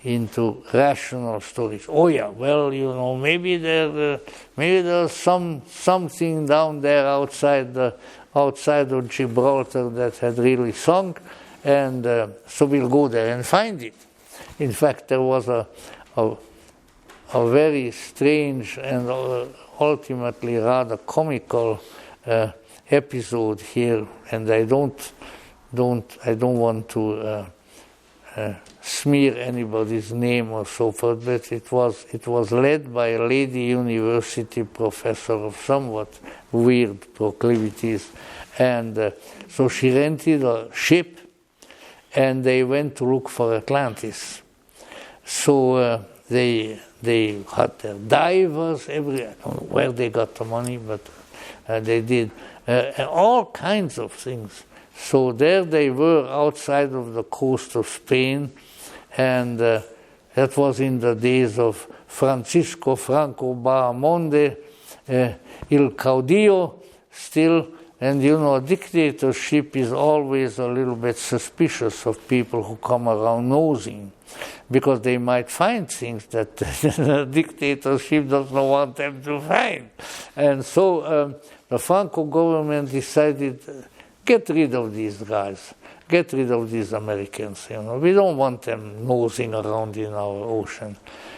into rational stories. Oh yeah, well, maybe there's something down there outside of Gibraltar that had really sunk, and so we'll go there and find it. In fact, there was a very strange and ultimately rather comical episode here, and I don't want to smear anybody's name or so forth, but it was led by a lady university professor of somewhat weird proclivities, and so she rented a ship, and they went to look for Atlantis. So they had their divers, I don't know where they got the money, but they did all kinds of things. So there they were outside of the coast of Spain, and that was in the days of Francisco Franco Bahamonde, Il Caudillo still. And a dictatorship is always a little bit suspicious of people who come around nosing, because they might find things that the dictatorship does not want them to find. And so the Franco government decided, get rid of these guys, get rid of these Americans. We don't want them nosing around in our ocean.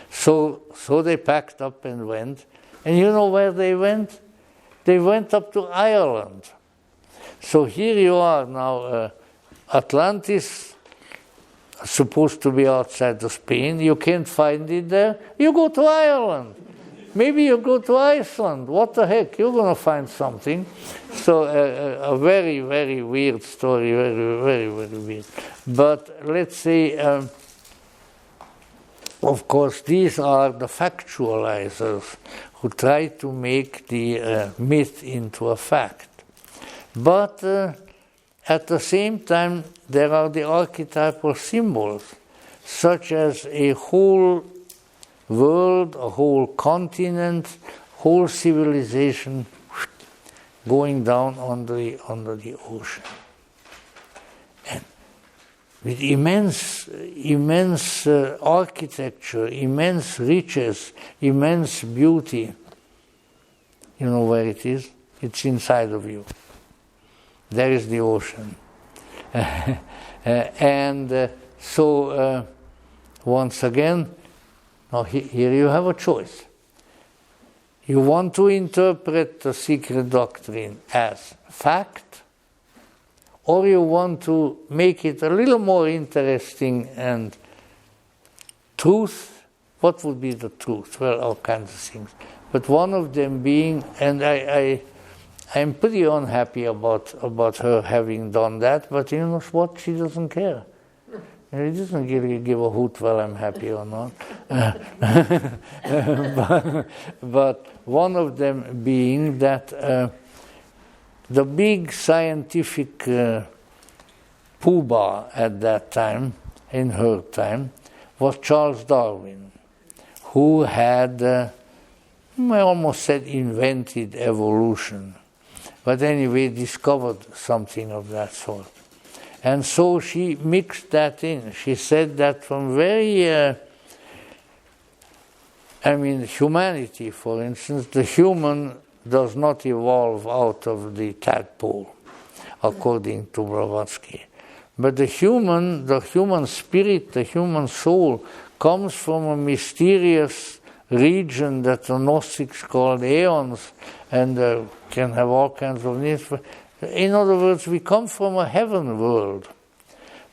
So they packed up and went. And you know where they went? They went up to Ireland. So here you are now, Atlantis, supposed to be outside of Spain. You can't find it there. You go to Ireland. Maybe you go to Iceland. What the heck? You're going to find something. So a very, very weird story, very, very, very weird. But let's say, of course, these are the factualizers who try to make the myth into a fact. But at the same time, there are the archetypal symbols, such as a whole world, a whole continent, whole civilization going down under the ocean. And with immense architecture, immense riches, immense beauty. You know where it is? It's inside of you. There is the ocean. And so, once again, now here you have a choice. You want to interpret the Secret Doctrine as fact, or you want to make it a little more interesting and truth. What would be the truth? Well, all kinds of things. But one of them being, and I'm pretty unhappy about her having done that, but you know what? She doesn't care. It doesn't give a hoot whether I'm happy or not. but one of them being that the big scientific poobah at that time, in her time, was Charles Darwin, who had, I almost said invented evolution, but anyway discovered something of that sort. And so she mixed that in. She said that from very, humanity, for instance, the human does not evolve out of the tadpole, according to Blavatsky. But the human spirit, the human soul, comes from a mysterious region that the Gnostics called aeons, and can have all kinds of names. In other words, we come from a heaven world.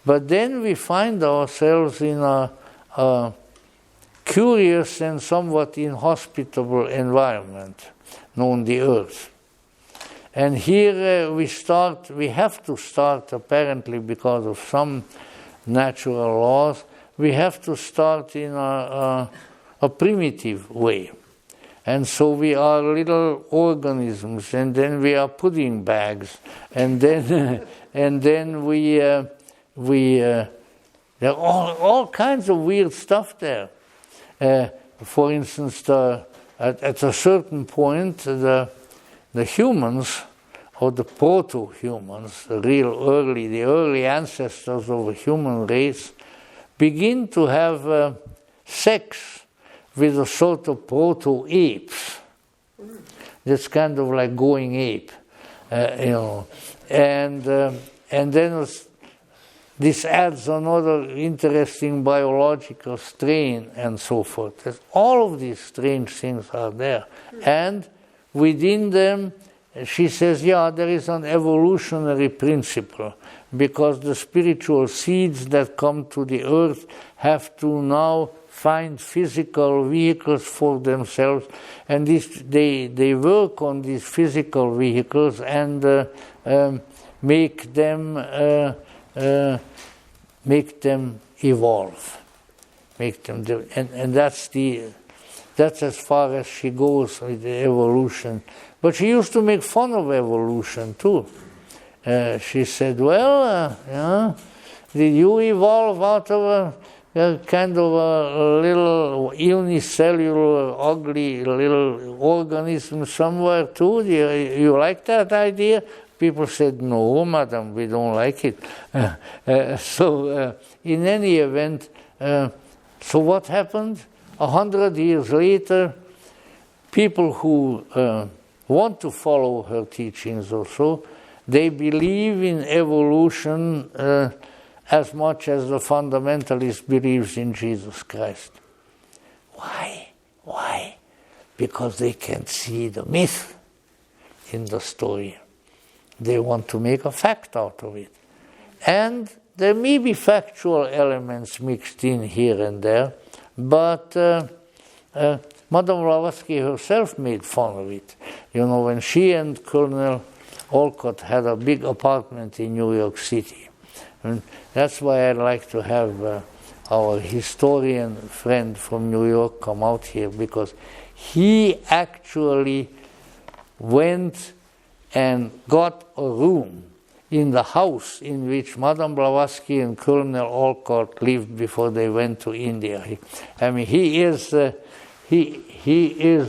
But then we find ourselves in a curious and somewhat inhospitable environment known the earth. And here we have to start, apparently because of some natural laws, we have to start in a primitive way. And so we are little organisms, and then we are pudding bags, and then there are all kinds of weird stuff there. For instance, at a certain point, the humans, or the proto-humans, the early ancestors of the human race, begin to have sex with a sort of proto-apes. That's kind of like going ape, And then this adds another interesting biological strain and so forth. All of these strange things are there. And within them, she says, there is an evolutionary principle, because the spiritual seeds that come to the earth have to now find physical vehicles for themselves, and they work on these physical vehicles and make them evolve, and that's as far as she goes with the evolution. But she used to make fun of evolution too. She said, did you evolve out of a kind of a little unicellular, ugly little organism somewhere too? You like that idea? People said, no, madam, we don't like it. So in any event, so what happened? 100 years later, people who want to follow her teachings also, they believe in evolution as much as the fundamentalist believes in Jesus Christ. Why? Because they can see the myth in the story. They want to make a fact out of it. And there may be factual elements mixed in here and there, but Madame Blavatsky herself made fun of it. When she and Colonel Olcott had a big apartment in New York City. And that's why I'd like to have our historian friend from New York come out here, because he actually went and got a room in the house in which Madame Blavatsky and Colonel Olcott lived before they went to India. He is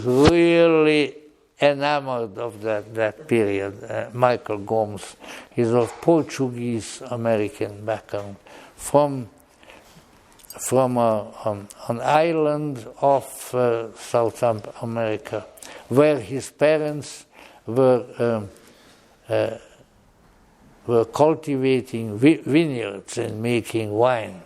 really enamored of that period. Michael Gomes, he's of Portuguese-American background, from an island off South America, where his parents were cultivating vineyards and making wine.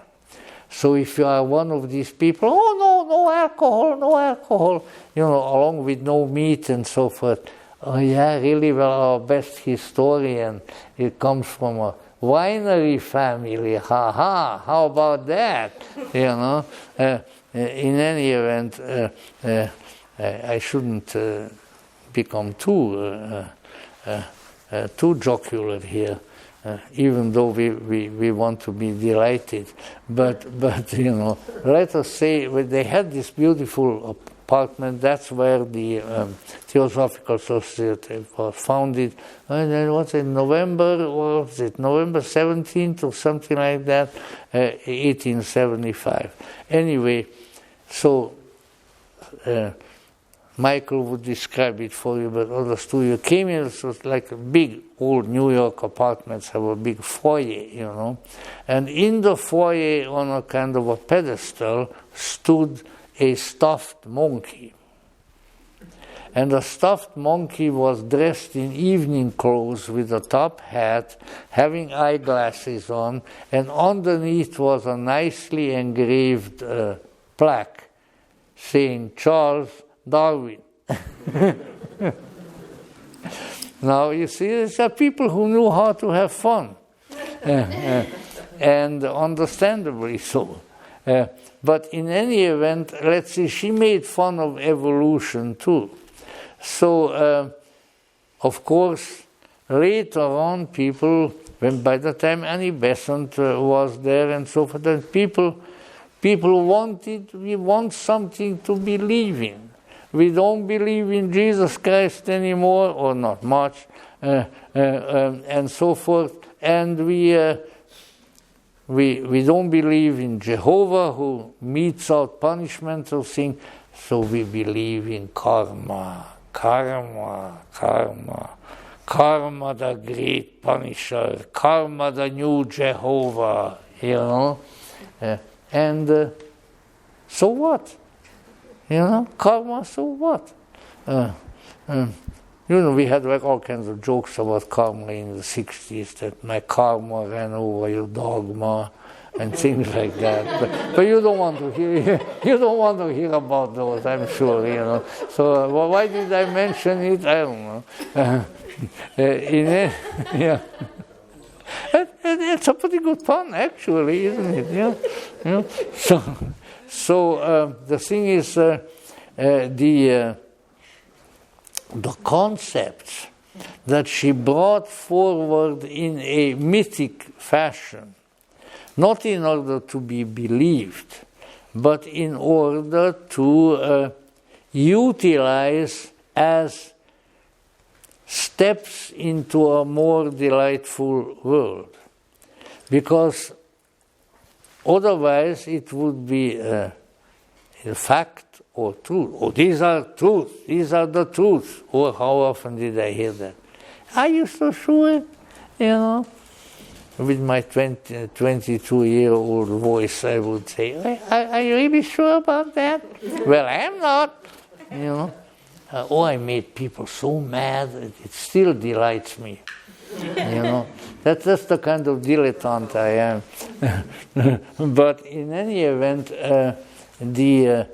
So if you are one of these people, no alcohol, along with no meat and so forth. Really, well, our best historian, it comes from a winery family. How about that? In any event, I shouldn't become too jocular here. Even though we want to be delighted, but let us say they had this beautiful apartment. That's where the Theosophical Society was founded. And then was it November 17th or something like that, 1875. Anyway, so Michael would describe it for you, but others too. You came in, it was like a big old New York apartments have a big foyer, and in the foyer on a kind of a pedestal stood a stuffed monkey. And the stuffed monkey was dressed in evening clothes with a top hat, having eyeglasses on, and underneath was a nicely engraved plaque saying Charles Darwin. Now, you see, these are people who knew how to have fun, and understandably so. But in any event, let's see, she made fun of evolution too. So, of course, later on, people, by the time Annie Besant was there and so forth, and people we want something to believe in. We don't believe in Jesus Christ anymore, or not much, and so forth. And we don't believe in Jehovah, who metes out punishment or things. So we believe in karma, the great punisher, karma, the new Jehovah, and so what? Karma, so what? We had like all kinds of jokes about karma in the 60s, that my karma ran over your dogma and things like that. But you don't want to hear about those, I'm sure, So why did I mention it? I don't know. Yeah. It's a pretty good pun, actually, isn't it? So the thing is, the concepts that she brought forward in a mythic fashion, not in order to be believed, but in order to utilize as steps into a more delightful world. Because otherwise it would be a fact or truth. Oh, these are truths. These are the truths. Or how often did I hear that? Are you so sure? With my 22-year-old voice, I would say, are you really sure about that? Well, I am not. I made people so mad, it still delights me. That's the kind of dilettante I am. But in any event, the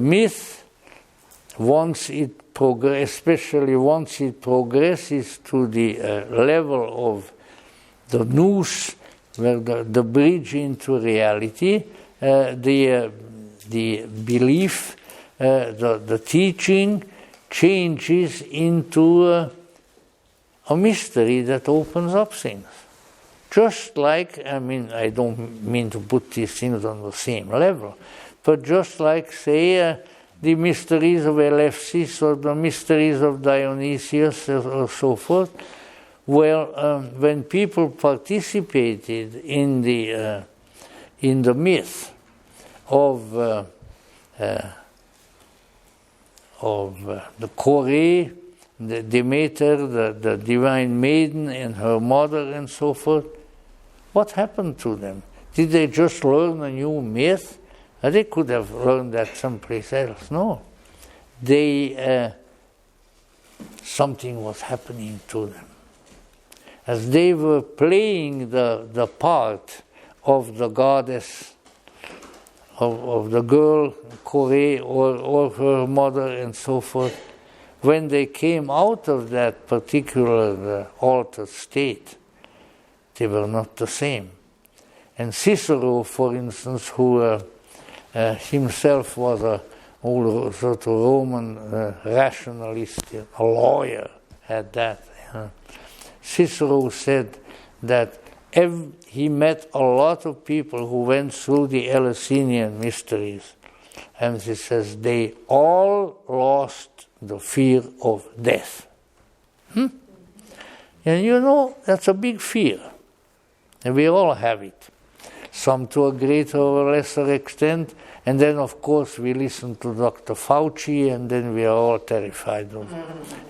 myth, once it especially once it progresses to the level of the nous, where the bridge into reality, the belief, the teaching changes into a mystery that opens up things. Just like, I don't mean to put these things on the same level, but just like, say, the mysteries of Eleusis or the mysteries of Dionysius or so forth. Well, when people participated in the myth of the Kore, the Demeter, the divine maiden and her mother and so forth, what happened to them? Did they just learn a new myth? They could have learned that someplace else. No. Something was happening to them. As they were playing the part of the goddess, of the girl, Kore, or her mother and so forth, when they came out of that particular altered state, they were not the same. And Cicero, for instance, who himself was a old sort of Roman rationalist, a lawyer, had that. Cicero said that he met a lot of people who went through the Eleusinian mysteries, and he says they all lost the fear of death. And you know, that's a big fear. And we all have it. Some to a greater or lesser extent. And then, of course, we listen to Dr. Fauci, and then we are all terrified of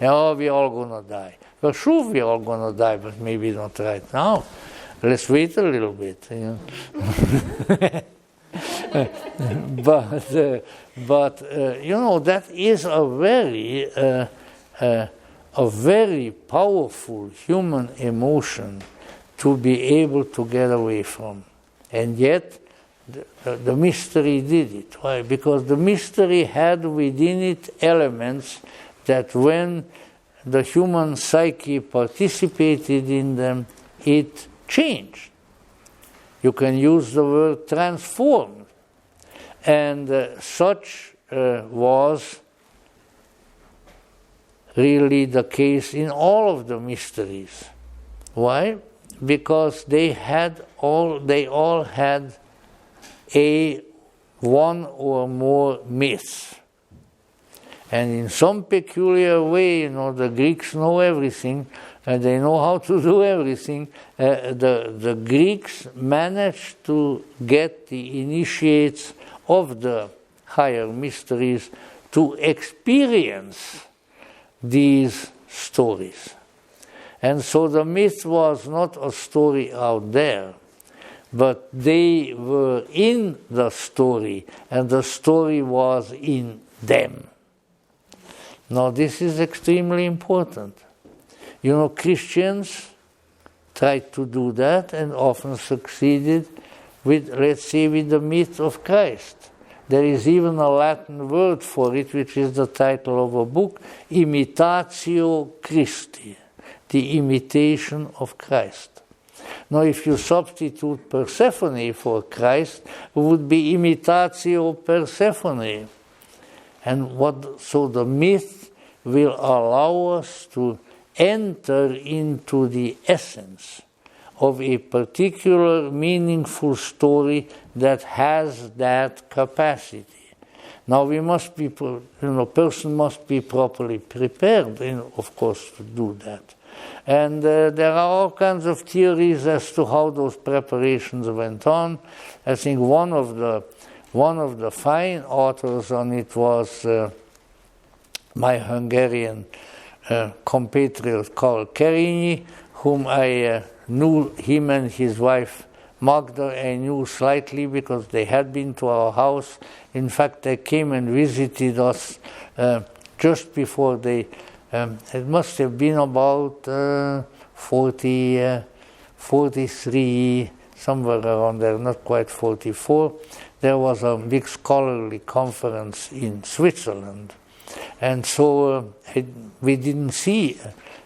oh, we're all going to die. Well, sure, we're all going to die, but maybe not right now. Let's wait a little bit. You know? But you know, that is a very powerful human emotion to be able to get away from. And yet, the mystery did it. Why? Because the mystery had within it elements that when the human psyche participated in them, it changed. You can use the word transformed. And such was really the case in all of the mysteries. Why? Because they all had one or more myths. And in some peculiar way, you know, the Greeks know everything, and they know how to do everything. The Greeks managed to get the initiates of the higher mysteries to experience these stories. And so the myth was not a story out there, but they were in the story, and the story was in them. Now, this is extremely important. You know, Christians tried to do that and often succeeded with, let's say, with the myth of Christ. There is even a Latin word for it, which is the title of a book, Imitatio Christi, the imitation of Christ. Now, if you substitute Persephone for Christ, it would be Imitatio Persephone. And so the myth will allow us to enter into the essence of a particular meaningful story that has that capacity. Now we must be, person must be properly prepared, of course, to do that. And there are all kinds of theories as to how those preparations went on. I think one of the fine authors on it was my Hungarian compatriot Karl Kerényi, whom I knew, him and his wife Magda, I knew slightly because they had been to our house. In fact, they came and visited us just before they, it must have been about 43, somewhere around there, not quite 44. There was a big scholarly conference in Switzerland. And so we didn't see,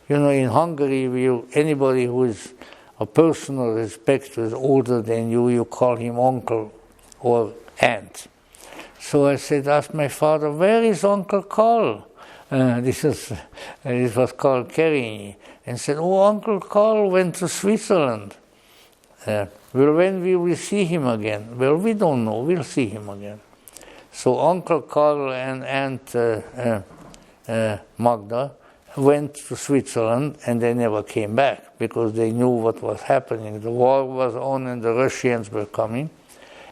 in Hungary, anybody who is a person of respect who is older than you call him uncle or aunt. So I said, ask my father, where is Uncle Karl? This was Karl Kerényi. And said, oh, Uncle Karl went to Switzerland. Well, when will we see him again? Well, we don't know. We'll see him again. So Uncle Karl and Aunt Magda went to Switzerland, and they never came back because they knew what was happening. The war was on and the Russians were coming.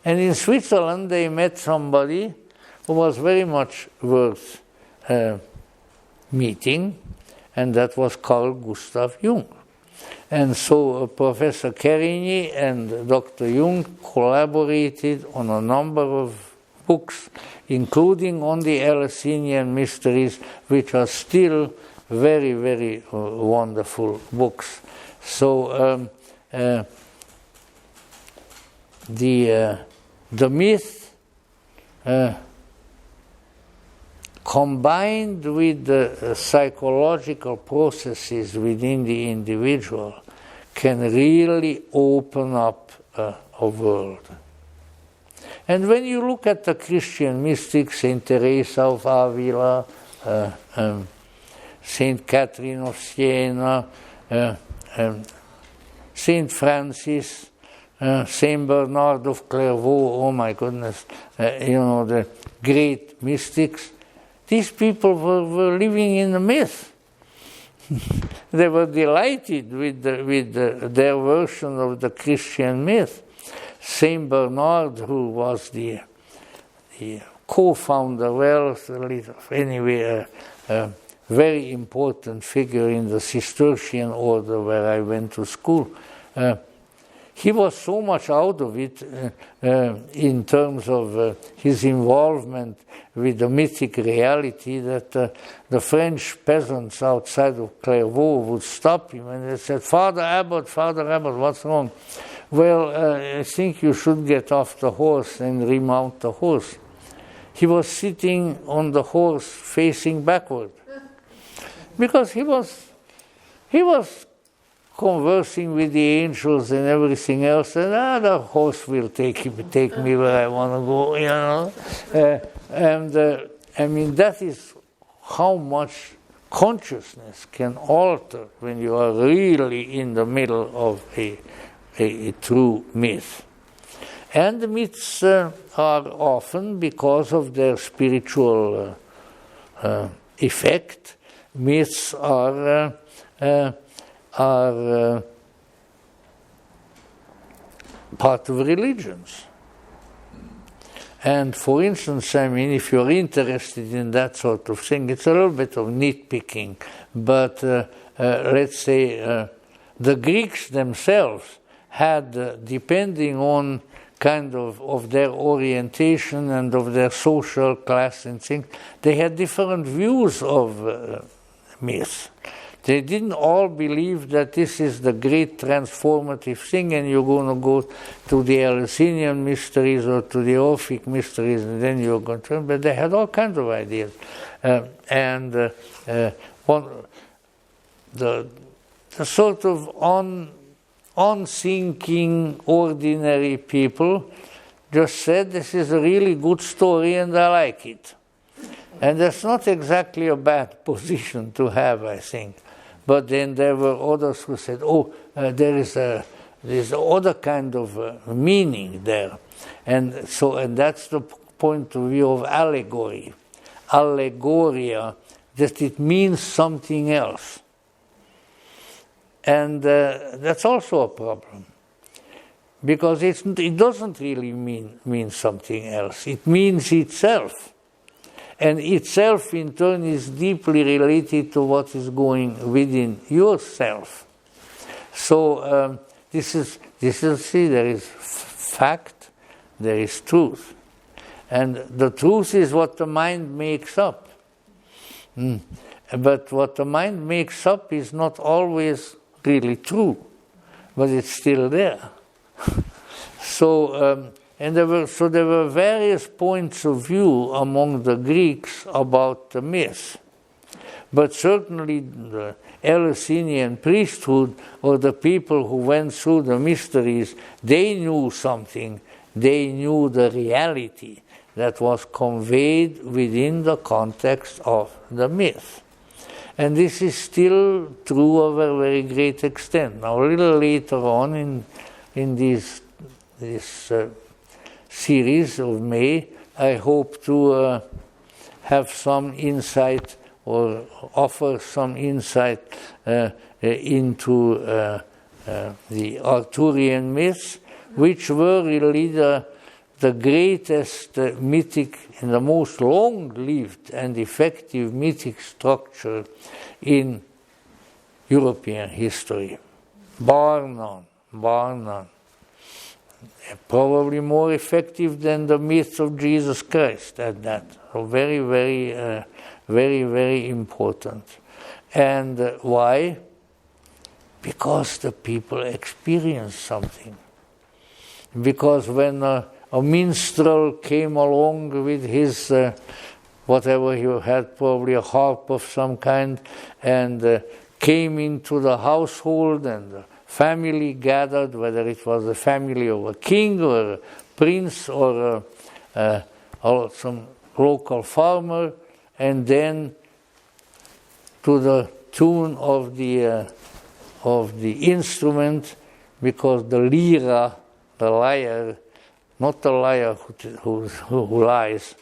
And in Switzerland, they met somebody who was very much worth meeting, and that was Carl Gustav Jung. And so Professor Kerényi and Dr. Jung collaborated on a number of books, including on the Eleusinian mysteries, which are still very, very wonderful books. So the myth combined with the psychological processes within the individual can really open up a world. And when you look at the Christian mystics, Saint Teresa of Avila, Saint Catherine of Siena, Saint Francis, Saint Bernard of Clairvaux, oh my goodness, the great mystics. These people were living in the myth. They were delighted with their version of the Christian myth. Saint Bernard, who was the co-founder, a very important figure in the Cistercian order where I went to school. He was so much out of it in terms of his involvement with the mythic reality that the French peasants outside of Clairvaux would stop him and they said, Father Abbot, what's wrong? Well, I think you should get off the horse and remount the horse. He was sitting on the horse facing backward because he was conversing with the angels and everything else, and the horse will take me where I want to go, and I mean, that is how much consciousness can alter when you are really in the middle of a true myth. And the myths are often, because of their spiritual effect, myths are part of religions. And for instance, I mean, if you're interested in that sort of thing, it's a little bit of nitpicking, but let's say the Greeks themselves had, depending on kind of their orientation and of their social class and things, they had different views of myths. They didn't all believe that this is the great transformative thing and you're going to go to the Eleusinian mysteries or to the Orphic mysteries and then you're going to... But they had all kinds of ideas. The sort of unthinking, ordinary people just said, this is a really good story and I like it. And that's not exactly a bad position to have, I think. But then there were others who said, there's other kind of meaning there. And that's the point of view of allegory. Allegoria, that it means something else. And that's also a problem. Because it doesn't really mean something else. It means itself. And itself, in turn, is deeply related to what is going within yourself. So this is there is fact, there is truth. And the truth is what the mind makes up. But what the mind makes up is not always really true, but it's still there. There were various points of view among the Greeks about the myth. But certainly the Eleusinian priesthood or the people who went through the mysteries, they knew something. They knew the reality that was conveyed within the context of the myth. And this is still true of a very great extent. Now, a little later on in this series of May, I hope to have some insight or offer some insight into the Arthurian myths, which were really the greatest mythic and the most long-lived and effective mythic structure in European history. Bar none. Probably more effective than the myth of Jesus Christ at that. So very, very important. And why? Because the people experience something. Because when a minstrel came along with his, whatever he had, probably a harp of some kind, and came into the household and the family gathered, whether it was the family of a king or a prince or some local farmer, and then to the tune of the instrument, because the lira, the liar, not the liar who lies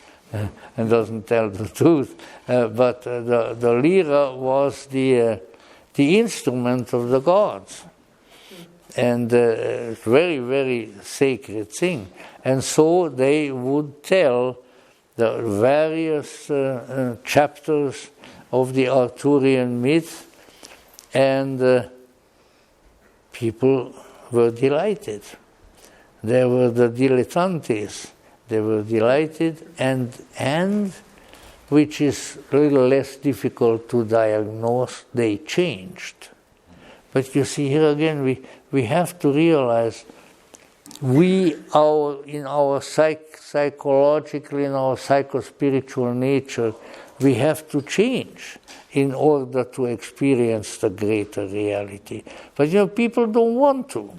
and doesn't tell the truth, but the lira was the instrument of the gods. And it's a very, very sacred thing. And so they would tell the various chapters of the Arthurian myth, and people were delighted. There were the dilettantes. They were delighted, and which is a little less difficult to diagnose, they changed. But you see, here again, we have to realize in our psychological, in our psycho-spiritual nature, we have to change in order to experience the greater reality. But people don't want to.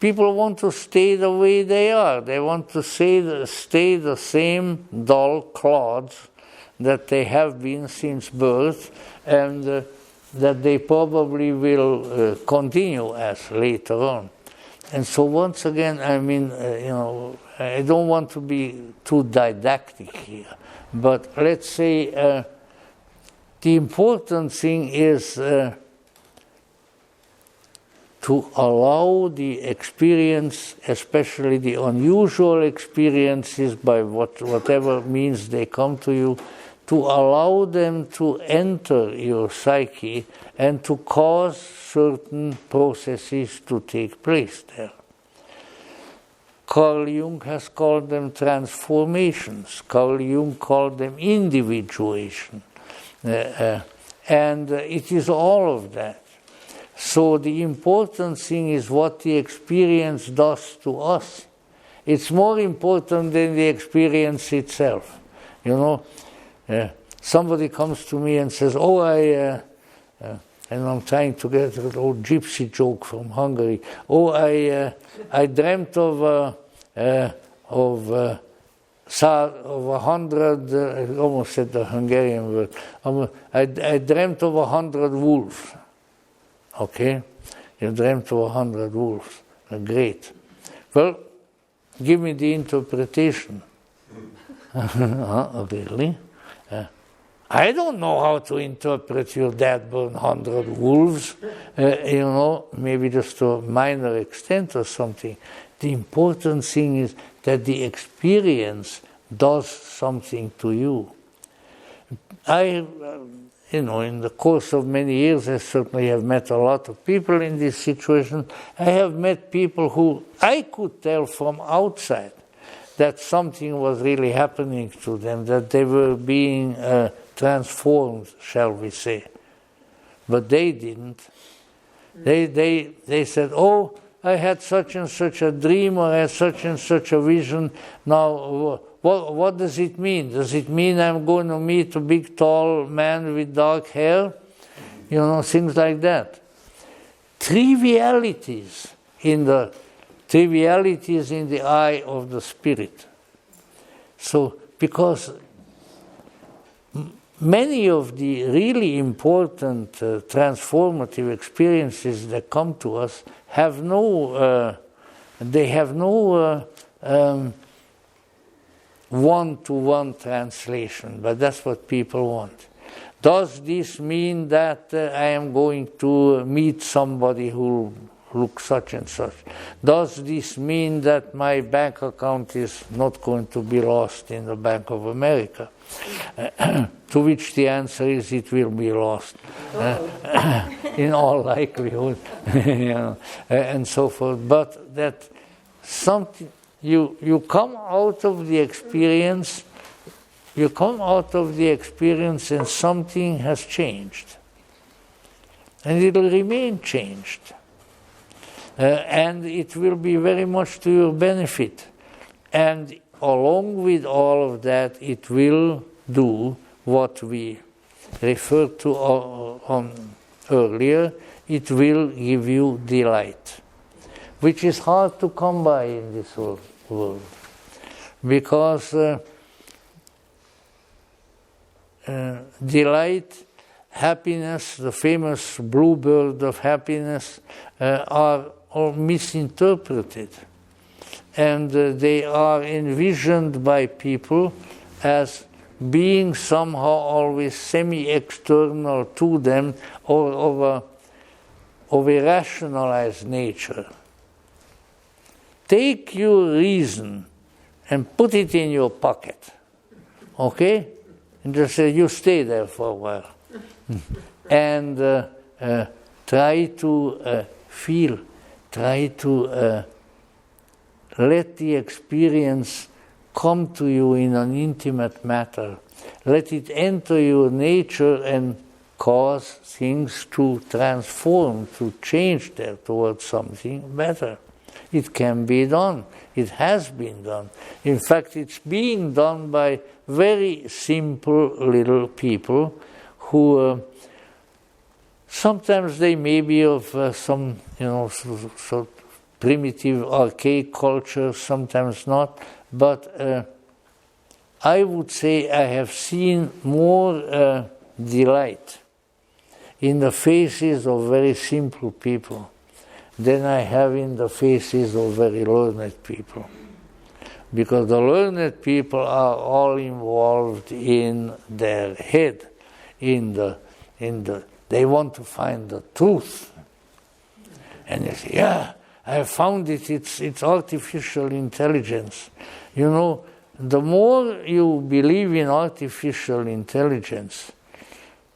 People want to stay the way they are. They want to stay the same dull clods that they have been since birth, and that they probably will continue as later on. And so once again, I mean, I don't want to be too didactic here, but let's say the important thing is to allow the experience, especially the unusual experiences by whatever means they come to you, to allow them to enter your psyche and to cause certain processes to take place there. Carl Jung has called them transformations. Carl Jung called them individuation. And it is all of that. So the important thing is what the experience does to us. It's more important than the experience itself. Somebody comes to me and says, and I'm trying to get an old gypsy joke from Hungary. I dreamt of 100, I almost said the Hungarian word. I dreamt of 100 wolves. Okay? You dreamt of 100 wolves. Great. Well, give me the interpretation. Really? I don't know how to interpret your dad burned 100 wolves, maybe just to a minor extent or something. The important thing is that the experience does something to you. In the course of many years, I certainly have met a lot of people in this situation. I have met people who I could tell from outside that something was really happening to them, that they were being transformed, shall we say. But they didn't. They said, I had such and such a dream, or I had such and such a vision. Now, what does it mean? Does it mean I'm going to meet a big, tall man with dark hair? Things like that. Trivialities in the eye of the spirit. So, because many of the really important transformative experiences that come to us have no one-to-one translation, but that's what people want. Does this mean that I am going to meet somebody who looks such and such? Does this mean that my bank account is not going to be lost in the Bank of America? To which the answer is it will be lost in all likelihood, and so forth. But that something you come out of the experience, and something has changed, and it will remain changed, and it will be very much to your benefit, and along with all of that, it will do what we referred to earlier. It will give you delight, which is hard to come by in this world, because delight, happiness, the famous bluebird of happiness, are or misinterpreted. And they are envisioned by people as being somehow always semi-external to them, or of a rationalized nature. Take your reason and put it in your pocket, okay? And just say, you stay there for a while. And try to feel, try to let the experience come to you in an intimate matter. Let it enter your nature and cause things to transform, to change there towards something better. It can be done. It has been done. In fact, it's being done by very simple little people who sometimes they may be of some, so primitive, archaic culture, sometimes not. But I would say I have seen more delight in the faces of very simple people than I have in the faces of very learned people. Because the learned people are all involved in their head, they want to find the truth. And they say, yeah, I found it, it's artificial intelligence. You know, the more you believe in artificial intelligence,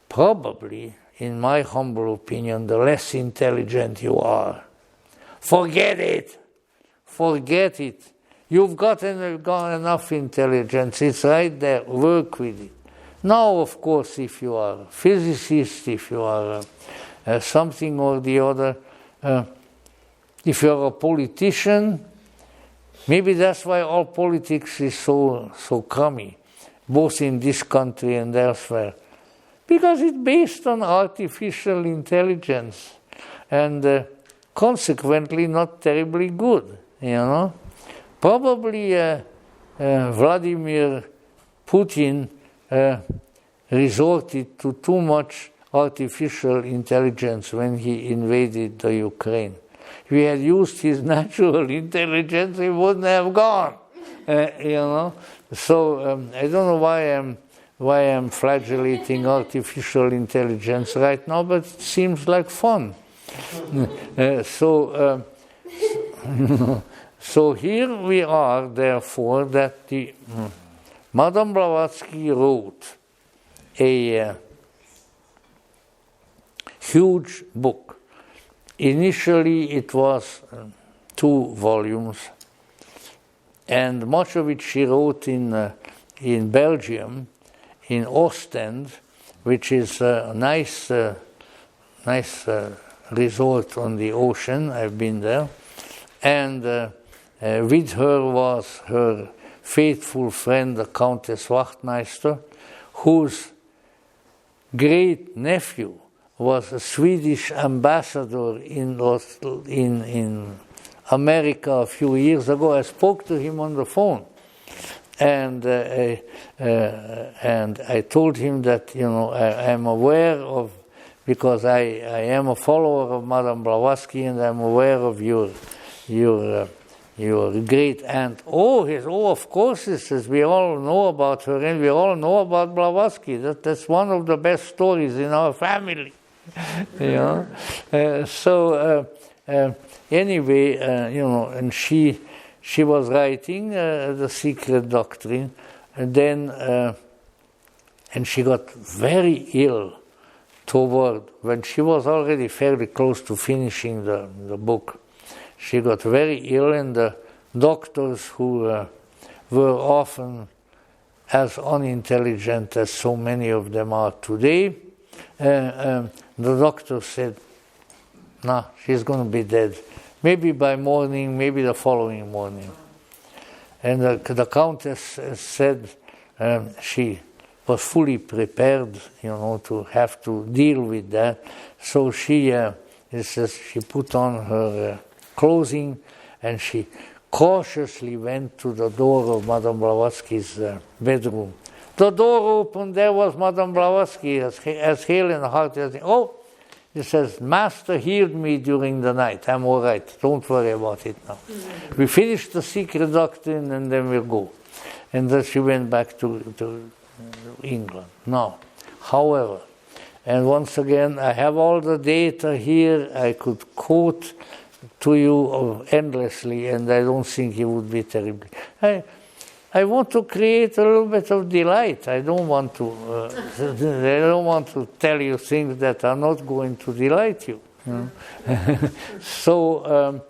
probably, in my humble opinion, the less intelligent you are. Forget it. Forget it. You've got enough intelligence. It's right there. Work with it. Now, of course, if you are a physicist, if you are something or the other, if you're a politician, maybe that's why all politics is so crummy, both in this country and elsewhere. Because it's based on artificial intelligence and consequently not terribly good, Probably Vladimir Putin resorted to too much artificial intelligence when he invaded the Ukraine. If he had used his natural intelligence, he wouldn't have gone, So I don't know why I'm flagellating artificial intelligence right now, but it seems like fun. So here we are, therefore, that the Madame Blavatsky wrote a huge book. Initially, it was 2 volumes, and much of it she wrote in Belgium, in Ostend, which is a nice resort on the ocean. I've been there, and with her was her faithful friend, the Countess Wachtmeister, whose great nephew was a Swedish ambassador in America a few years ago. I spoke to him on the phone, and I told him that I am aware of, because I am a follower of Madame Blavatsky, and I'm aware of your great aunt. Of course, he says, we all know about her, and we all know about Blavatsky. That's one of the best stories in our family. Anyway, and she was writing the Secret Doctrine, and then and she got very ill when she was already fairly close to finishing the book. She got very ill, and the doctors, who were often as unintelligent as so many of them are today, the doctor said, "No, she's going to be dead. Maybe by morning, maybe the following morning." And the Countess said she was fully prepared, to have to deal with that. So she put on her clothing, and she cautiously went to the door of Madame Blavatsky's bedroom. The door opened, there was Madame Blavatsky, as hale in the heart. Oh, He says, Master healed me during the night. I'm all right. Don't worry about it now. We finish the Secret Doctrine and then we'll go. And then she went back to England. Now, however, and once again, I have all the data here. I could quote to you endlessly, and I don't think it would be terribly. I want to create a little bit of delight. I don't want to tell you things that are not going to delight you. You know? So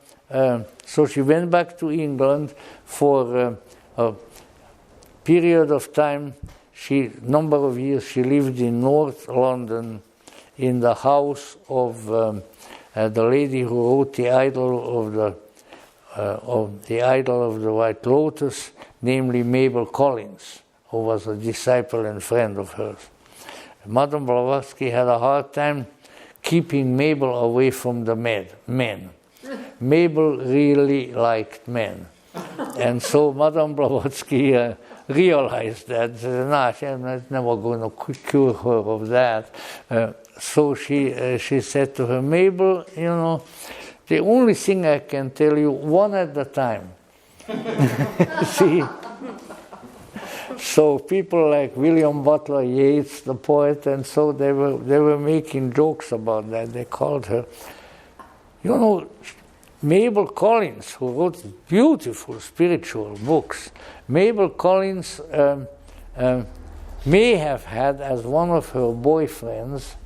she went back to England for a period of time. Number of years she lived in North London in the house of the lady who wrote the Idol of the White Lotus, namely Mabel Collins, who was a disciple and friend of hers. Madame Blavatsky had a hard time keeping Mabel away from the men. Mabel really liked men. And so Madame Blavatsky realized that, I'm never going to cure her of that. So she said to her, Mabel, you know, the only thing I can tell you, one at a time. See? So people like William Butler Yeats, the poet, and so they were making jokes about that. They called her, you know, Mabel Collins, who wrote beautiful spiritual books. Mabel Collins may have had as one of her boyfriends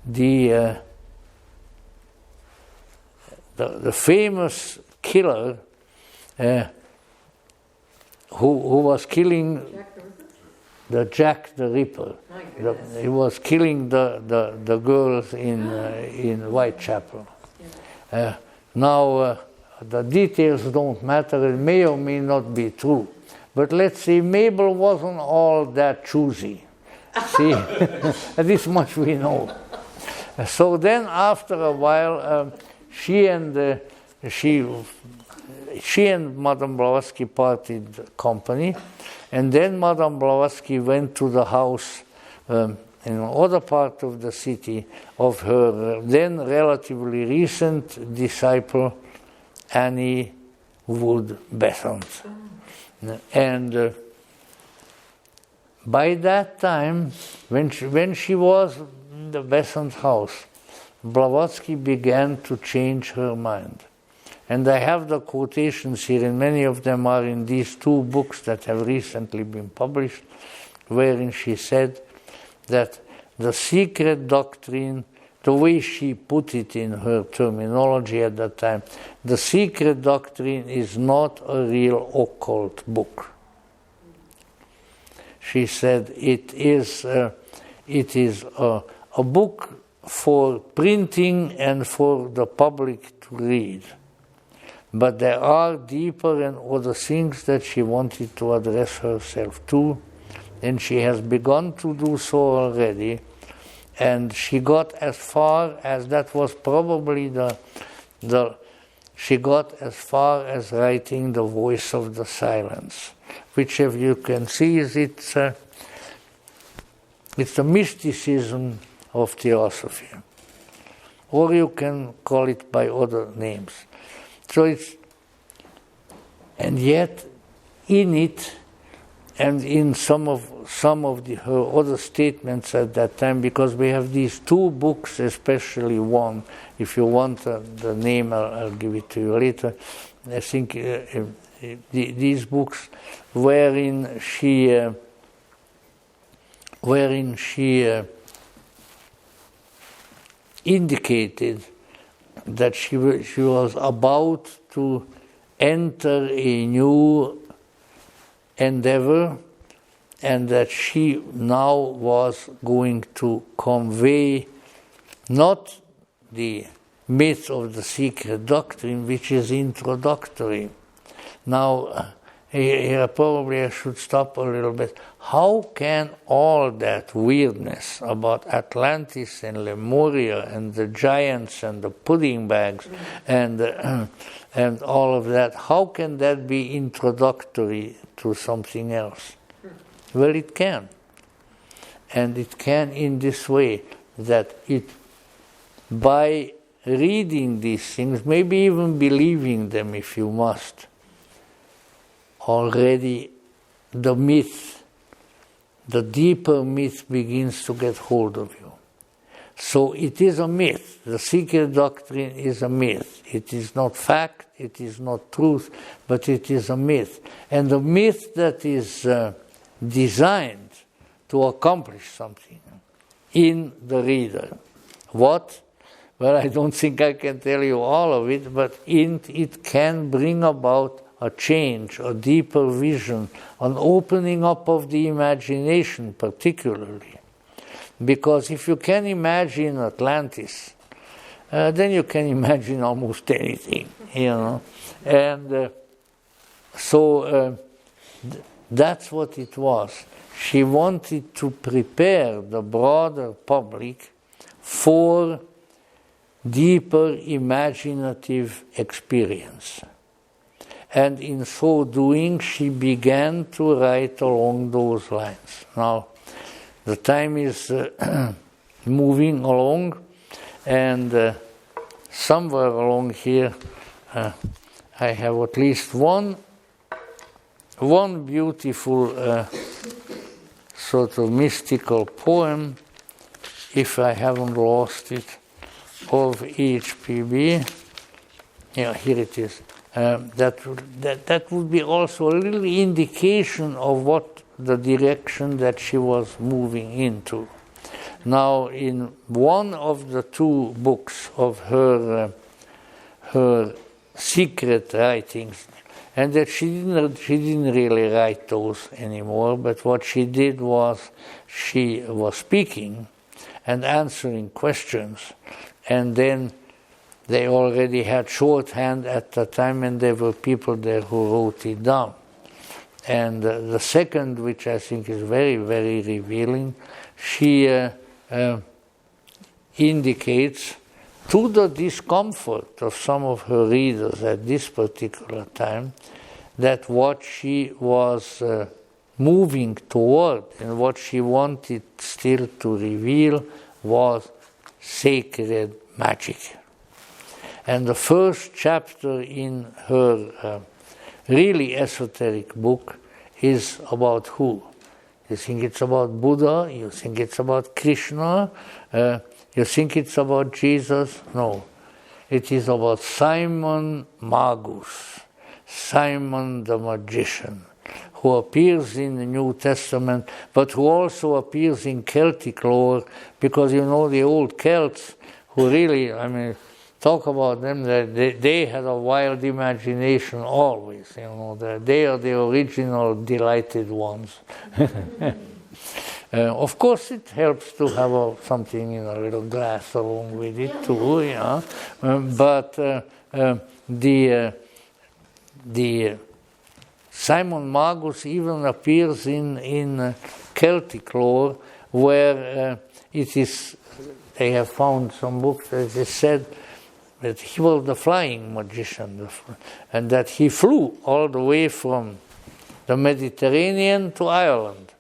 the famous killer who was killing Jack the Ripper. He was killing the girls in Whitechapel. Now, the details don't matter. It may or may not be true. But let's say Mabel wasn't all that choosy. See, this much we know. So then, after a while, she and Madame Blavatsky parted company, and then Madame Blavatsky went to the house in another part of the city of her then relatively recent disciple, Annie Wood Besant. And by that time, when she was in the Besant house, Blavatsky began to change her mind. And I have the quotations here, and many of them are in these two books that have recently been published, wherein she said that the Secret Doctrine, the way she put it in her terminology at that time, the Secret Doctrine is not a real occult book. She said it is a book for printing and for the public to read. But there are deeper and other things that she wanted to address herself to, and she has begun to do so already. And she got as far as, that was probably she got as far as writing The Voice of the Silence, which, if you can see, it's the mysticism of theosophy. Or you can call it by other names. So and yet in it, and in some of her other statements at that time, because we have these two books, especially one. If you want the name, I'll give it to you later. I think these books, wherein she indicated that she was about to enter a new endeavor, and that she now was going to convey not the myth of the Secret Doctrine, which is introductory. Now, here probably I should stop a little bit. How can all that weirdness about Atlantis and Lemuria and the giants and the pudding bags and all of that, how can that be introductory to something else? Well, it can. And it can in this way, that it by reading these things, maybe even believing them if you must, already the myth, the deeper myth begins to get hold of you. So it is a myth. The Secret Doctrine is a myth. It is not fact, it is not truth, but it is a myth. And a myth that is designed to accomplish something in the reader. What? Well, I don't think I can tell you all of it, but it can bring about a change, a deeper vision, an opening up of the imagination particularly. Because if you can imagine Atlantis, then you can imagine almost anything, you know. And so that's what it was. She wanted to prepare the broader public for deeper imaginative experience. And in so doing, she began to write along those lines. Now, the time is moving along, and somewhere along here, I have at least one beautiful sort of mystical poem, if I haven't lost it, of HPB. Yeah, here it is. That would be also a little indication of what the direction that she was moving into. Now, in one of the two books of her secret writings, and that she didn't really write those anymore, but what she did was she was speaking and answering questions, and then they already had shorthand at the time, and there were people there who wrote it down. And the second, which I think is very, very revealing, she indicates, to the discomfort of some of her readers at this particular time, that what she was moving toward and what she wanted still to reveal was sacred magic. And the first chapter in her really esoteric book is about who? You think it's about Buddha? You think it's about Krishna? You think it's about Jesus? No. It is about Simon Magus, Simon the magician, who appears in the New Testament, but who also appears in Celtic lore, because you know the old Celts, who really, I mean, talk about them, that they had a wild imagination always, you know, they are the original delighted ones. Of course, it helps to have something in a little glass along with it too, yeah. But the Simon Magus even appears in Celtic lore, where it is. They have found some books that it said that he was the flying magician, and that he flew all the way from the Mediterranean to Ireland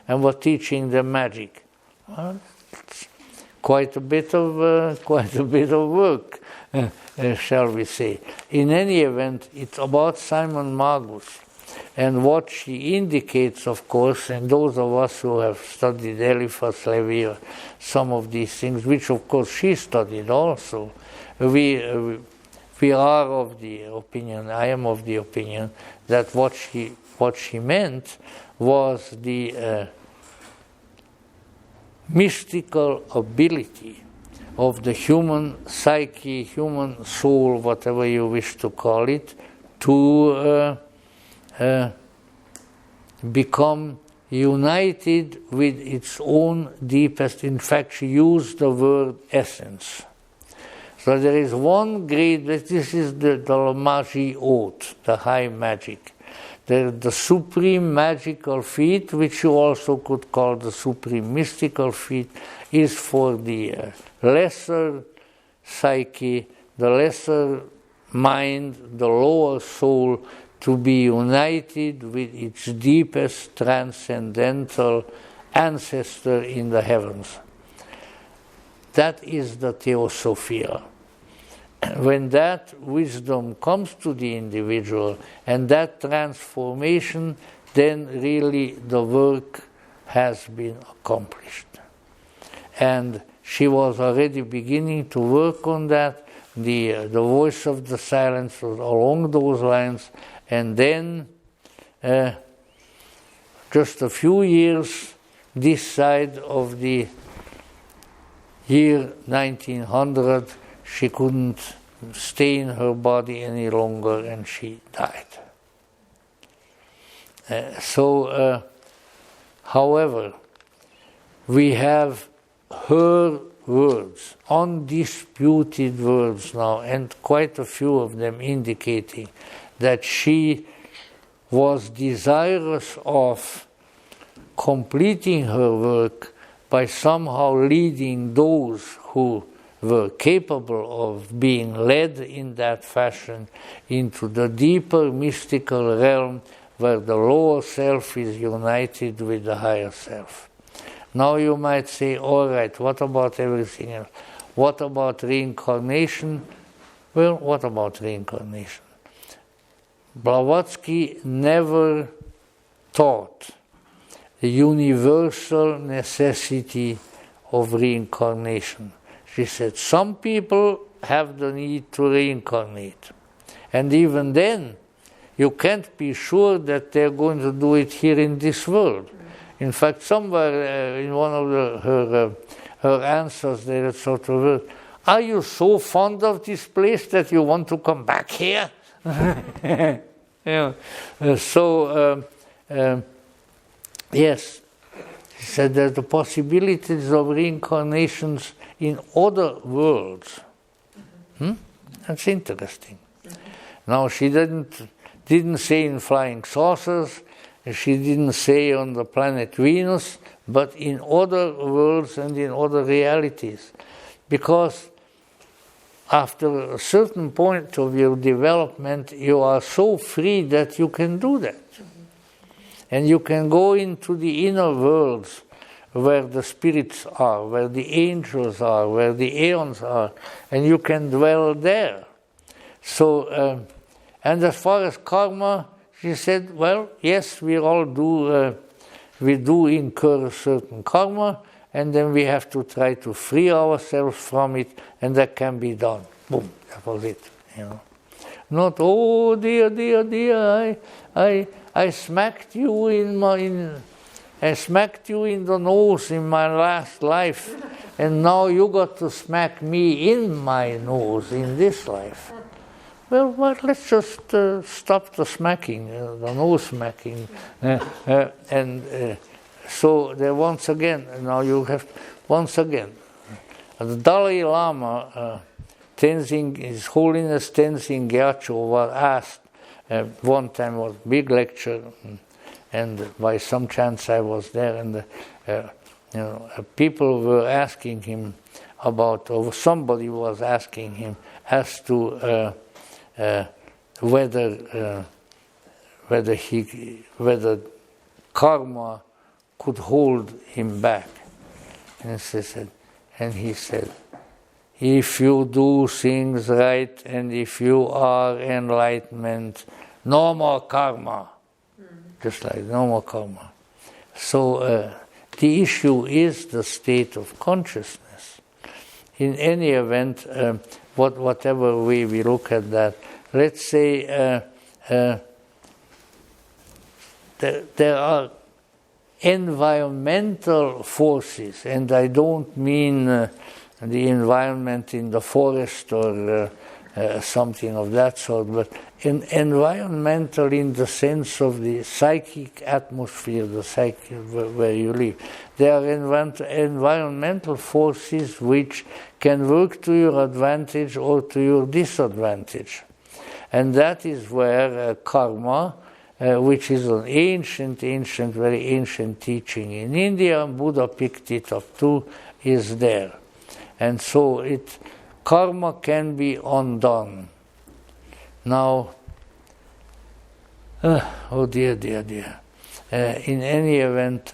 and was teaching them magic. Well, it's quite a bit of work, shall we say. In any event, it's about Simon Magus, and what she indicates, of course, and those of us who have studied Eliphas Levi, or some of these things, which of course she studied also, we are of the opinion, I am of the opinion, that what she meant was the mystical ability of the human psyche, human soul, whatever you wish to call it, to become united with its own deepest. In fact, she used the word essence. So there is one great, this is the Magie Haute, the high magic. The supreme magical feat, which you also could call the supreme mystical feat, is for the lesser psyche, the lesser mind, the lower soul, to be united with its deepest transcendental ancestor in the heavens. That is the Theosophia. When that wisdom comes to the individual and that transformation, then really the work has been accomplished. And she was already beginning to work on that. The voice of the silence was along those lines. And then, just a few years this side of the year 1900, she couldn't stay in her body any longer and she died. However, we have her words, undisputed words now, and quite a few of them indicating that she was desirous of completing her work by somehow leading those who were capable of being led in that fashion into the deeper mystical realm where the lower self is united with the higher self. Now you might say, all right, what about everything else? What about reincarnation? Well, what about reincarnation? Blavatsky never taught the universal necessity of reincarnation. She said, some people have the need to reincarnate. And even then, you can't be sure that they're going to do it here in this world. In fact, somewhere in one of her answers there, it's sort of, are you so fond of this place that you want to come back here? Yes, she said that the possibilities of reincarnations in other worlds. That's interesting. Now, she didn't say in flying saucers, she didn't say on the planet Venus, but in other worlds and in other realities. Because after a certain point of your development, you are so free that you can do that. And you can go into the inner worlds where the spirits are, where the angels are, where the aeons are, and you can dwell there. So, and as far as karma, she said, well, yes, we all do, we do incur a certain karma, and then we have to try to free ourselves from it, and that can be done. Boom, that was it, you know. Not, oh dear, dear, dear, I smacked you I smacked you in the nose in my last life, and now you got to smack me in my nose in this life. Well, let's just stop the smacking, the nose smacking. So there once again, now you have, once again, the Dalai Lama, His Holiness Tenzin Gyatso was asked, one time was a big lecture, and by some chance I was there, and people were asking him about, or somebody was asking him as to whether karma could hold him back. And he said, if you do things right and if you are enlightenment, no more karma. Just like no more karma. So the issue is the state of consciousness. In any event, whatever way we look at that, let's say there are environmental forces, and I don't mean the environment in the forest or something of that sort, but environmental in the sense of the psychic atmosphere, the psyche where you live. There are environmental forces which can work to your advantage or to your disadvantage. And that is where karma, which is an ancient, very ancient teaching in India, Buddha picked it up too, is there. And so karma can be undone. Now, oh dear. In any event,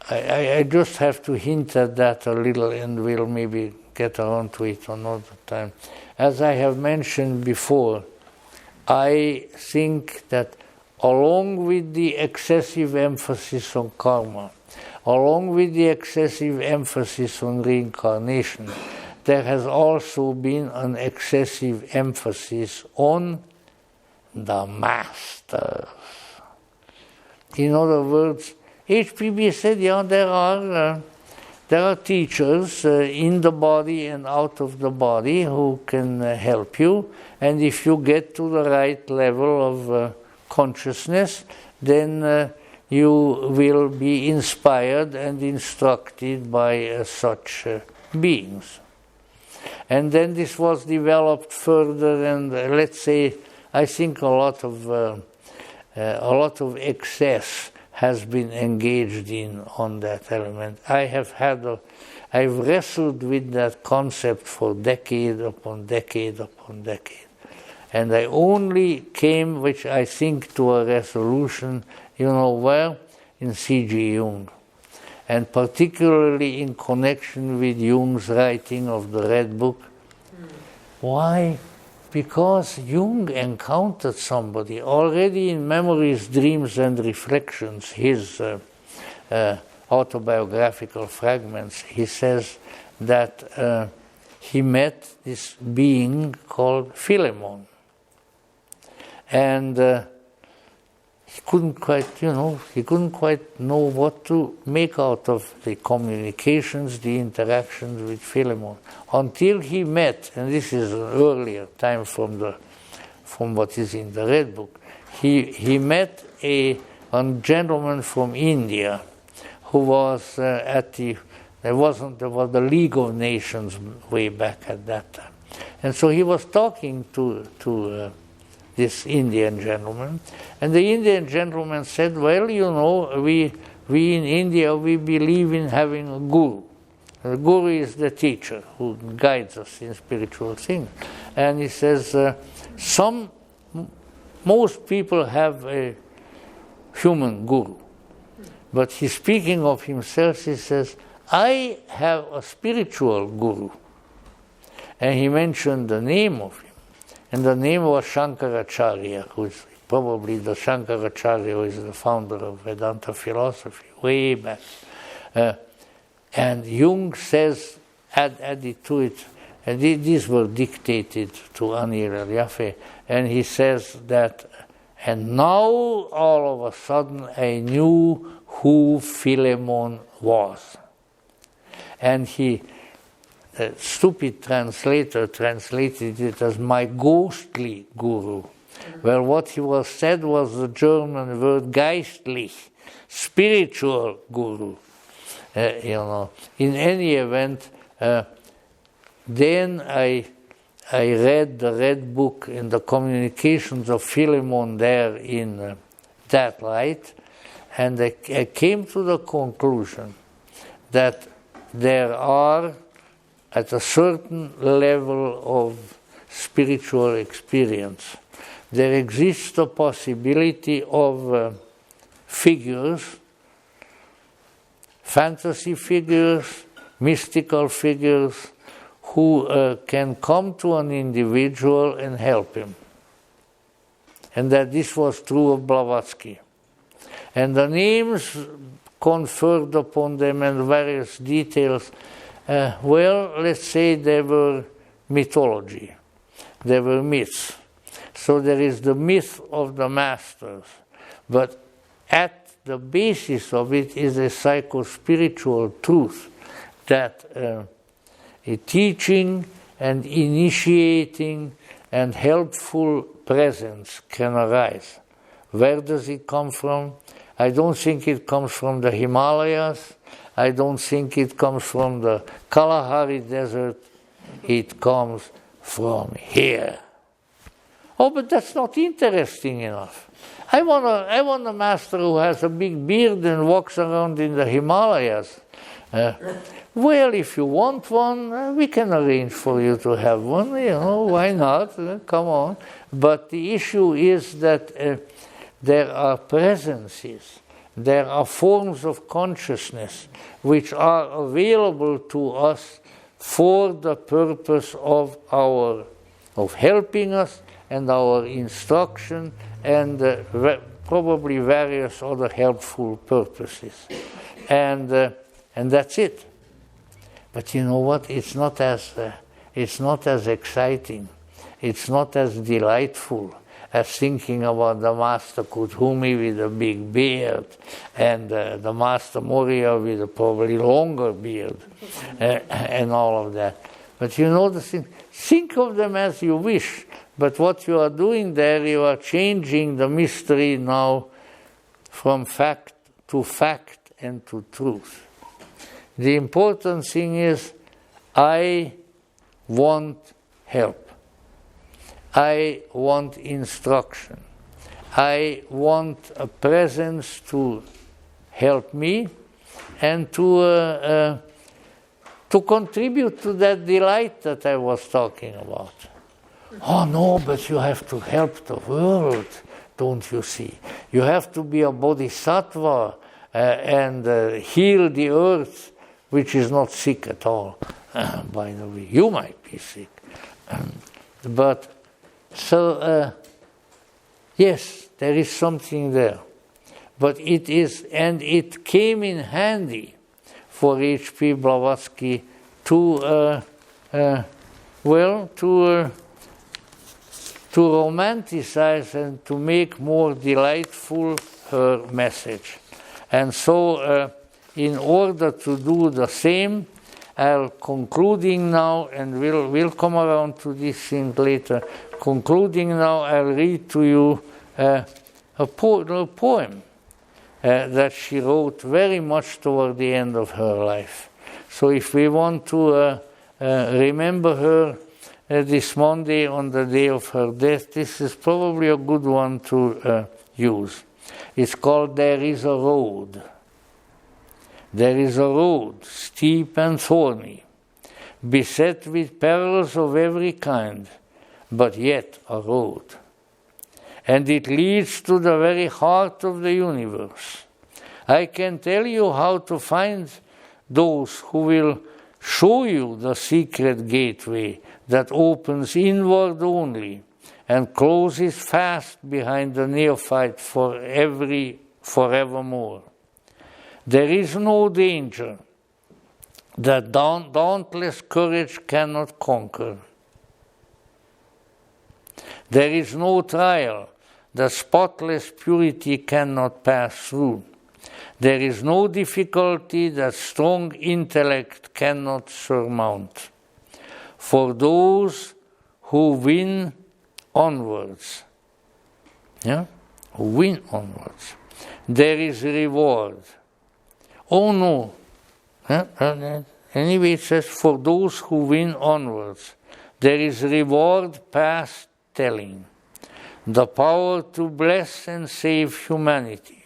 I just have to hint at that a little, and we'll maybe get around to it another time. As I have mentioned before, I think that along with the excessive emphasis on karma, along with the excessive emphasis on reincarnation, there has also been an excessive emphasis on the masters. In other words, HPB said, yeah, there are teachers in the body and out of the body who can help you, and if you get to the right level of consciousness, then you will be inspired and instructed by such beings. And then this was developed further, and let's say, I think a lot of excess has been engaged in on that element. I've wrestled with that concept for decade upon decade upon decade. And I only came, which I think, to a resolution, you know where? In C.G. Jung. And particularly in connection with Jung's writing of the Red Book. Why? Because Jung encountered somebody already in Memories, Dreams and Reflections, his autobiographical fragments. He says that he met this being called Philemon. And he couldn't quite know what to make out of the communications, the interactions with Philemon, until he met, and this is an earlier time from what is in the Red Book. He met a gentleman from India who was there was the League of Nations way back at that time, and so he was talking to this Indian gentleman, and the Indian gentleman said, well, you know, we in India, we believe in having a guru. The guru is the teacher who guides us in spiritual things. And he says, most people have a human guru. But he's speaking of himself, he says, I have a spiritual guru. And he mentioned the name of him. And the name was Shankaracharya, who is probably the Shankaracharya who is the founder of Vedanta philosophy, way back. And Jung says, added to it, and these were dictated to Anir El-Yafeh, and he says that, and now all of a sudden I knew who Philemon was. And he, a stupid translator translated it as my ghostly guru. Well, what he was said was the German word geistlich, spiritual guru. In any event, then I read the Red Book and the communications of Philemon there in that light, and I came to the conclusion that there are, at a certain level of spiritual experience, there exists the possibility of figures, fantasy figures, mystical figures, who can come to an individual and help him. And that this was true of Blavatsky. And the names conferred upon them and various details, well, let's say they were mythology. They were myths. So there is the myth of the masters. But at the basis of it is a psycho-spiritual truth that a teaching and initiating and helpful presence can arise. Where does it come from? I don't think it comes from the Himalayas. I don't think it comes from the Kalahari Desert. It comes from here. Oh, but that's not interesting enough. I want a master who has a big beard and walks around in the Himalayas. Well, if you want one, we can arrange for you to have one. Why not? Come on. But the issue is that there are presences there are forms of consciousness which are available to us for the purpose of helping us and our instruction and probably various other helpful purposes. And that's it. But you know what? It's not as exciting. It's not as delightful as thinking about the Master Kuthumi with a big beard and the Master Moria with a probably longer beard and all of that. But you know the thing, think of them as you wish, but what you are doing there, you are changing the mystery now from fact and to truth. The important thing is, I want help. I want instruction. I want a presence to help me and to contribute to that delight that I was talking about. Oh no, but you have to help the world, don't you see? You have to be a bodhisattva and heal the earth, which is not sick at all, by the way. You might be sick. But so, yes, there is something there. But it is, and it came in handy for H.P. Blavatsky to romanticize and to make more delightful her message. And so, in order to do the same, I'll concluding now, and we'll come around to this thing later. Concluding now, I'll read to you a poem that she wrote very much toward the end of her life. So if we want to remember her this Monday on the day of her death, this is probably a good one to use. It's called There is a Road. There is a road, steep and thorny, beset with perils of every kind, but yet a road. And it leads to the very heart of the universe. I can tell you how to find those who will show you the secret gateway that opens inward only and closes fast behind the neophyte forevermore. There is no danger that dauntless courage cannot conquer. There is no trial that spotless purity cannot pass through. There is no difficulty that strong intellect cannot surmount. For those who win onwards, there is reward. Oh no. Anyway, it says, for those who win onwards, there is reward past telling. The power to bless and save humanity.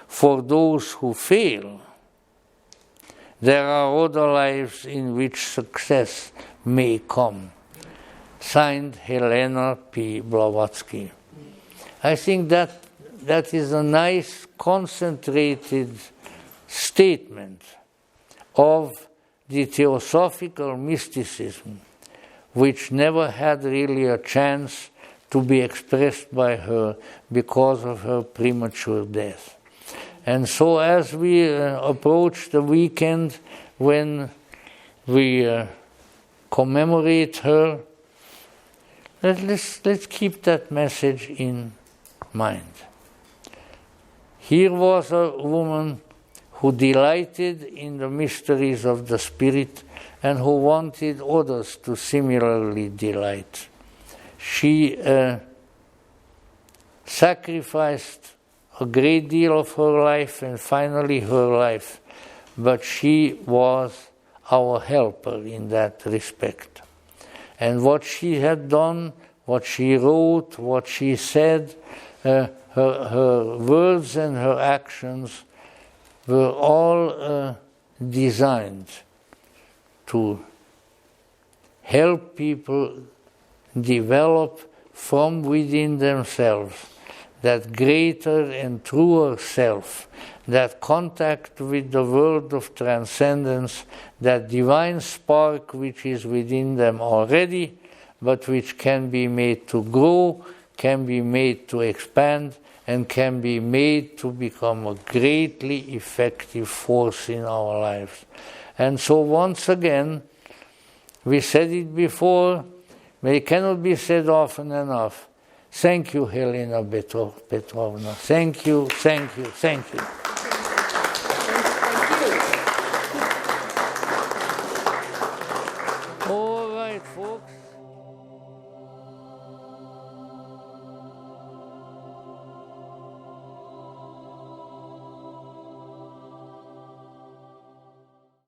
For those who fail, there are other lives in which success may come. Signed, Helena P. Blavatsky. I think that is a nice, concentrated statement of the Theosophical mysticism, which never had really a chance to be expressed by her because of her premature death. And so as we approach the weekend when we commemorate her, let's keep that message in mind. Here was a woman who delighted in the mysteries of the Spirit and who wanted others to similarly delight. She sacrificed a great deal of her life and finally her life, but she was our helper in that respect. And what she had done, what she wrote, what she said, her words and her actions were all designed to help people develop from within themselves that greater and truer self, that contact with the world of transcendence, that divine spark which is within them already, but which can be made to grow, can be made to expand, and can be made to become a greatly effective force in our lives. And so once again, we said it before, but it cannot be said often enough. Thank you, Helena Petrovna. Thank you, thank you, thank you.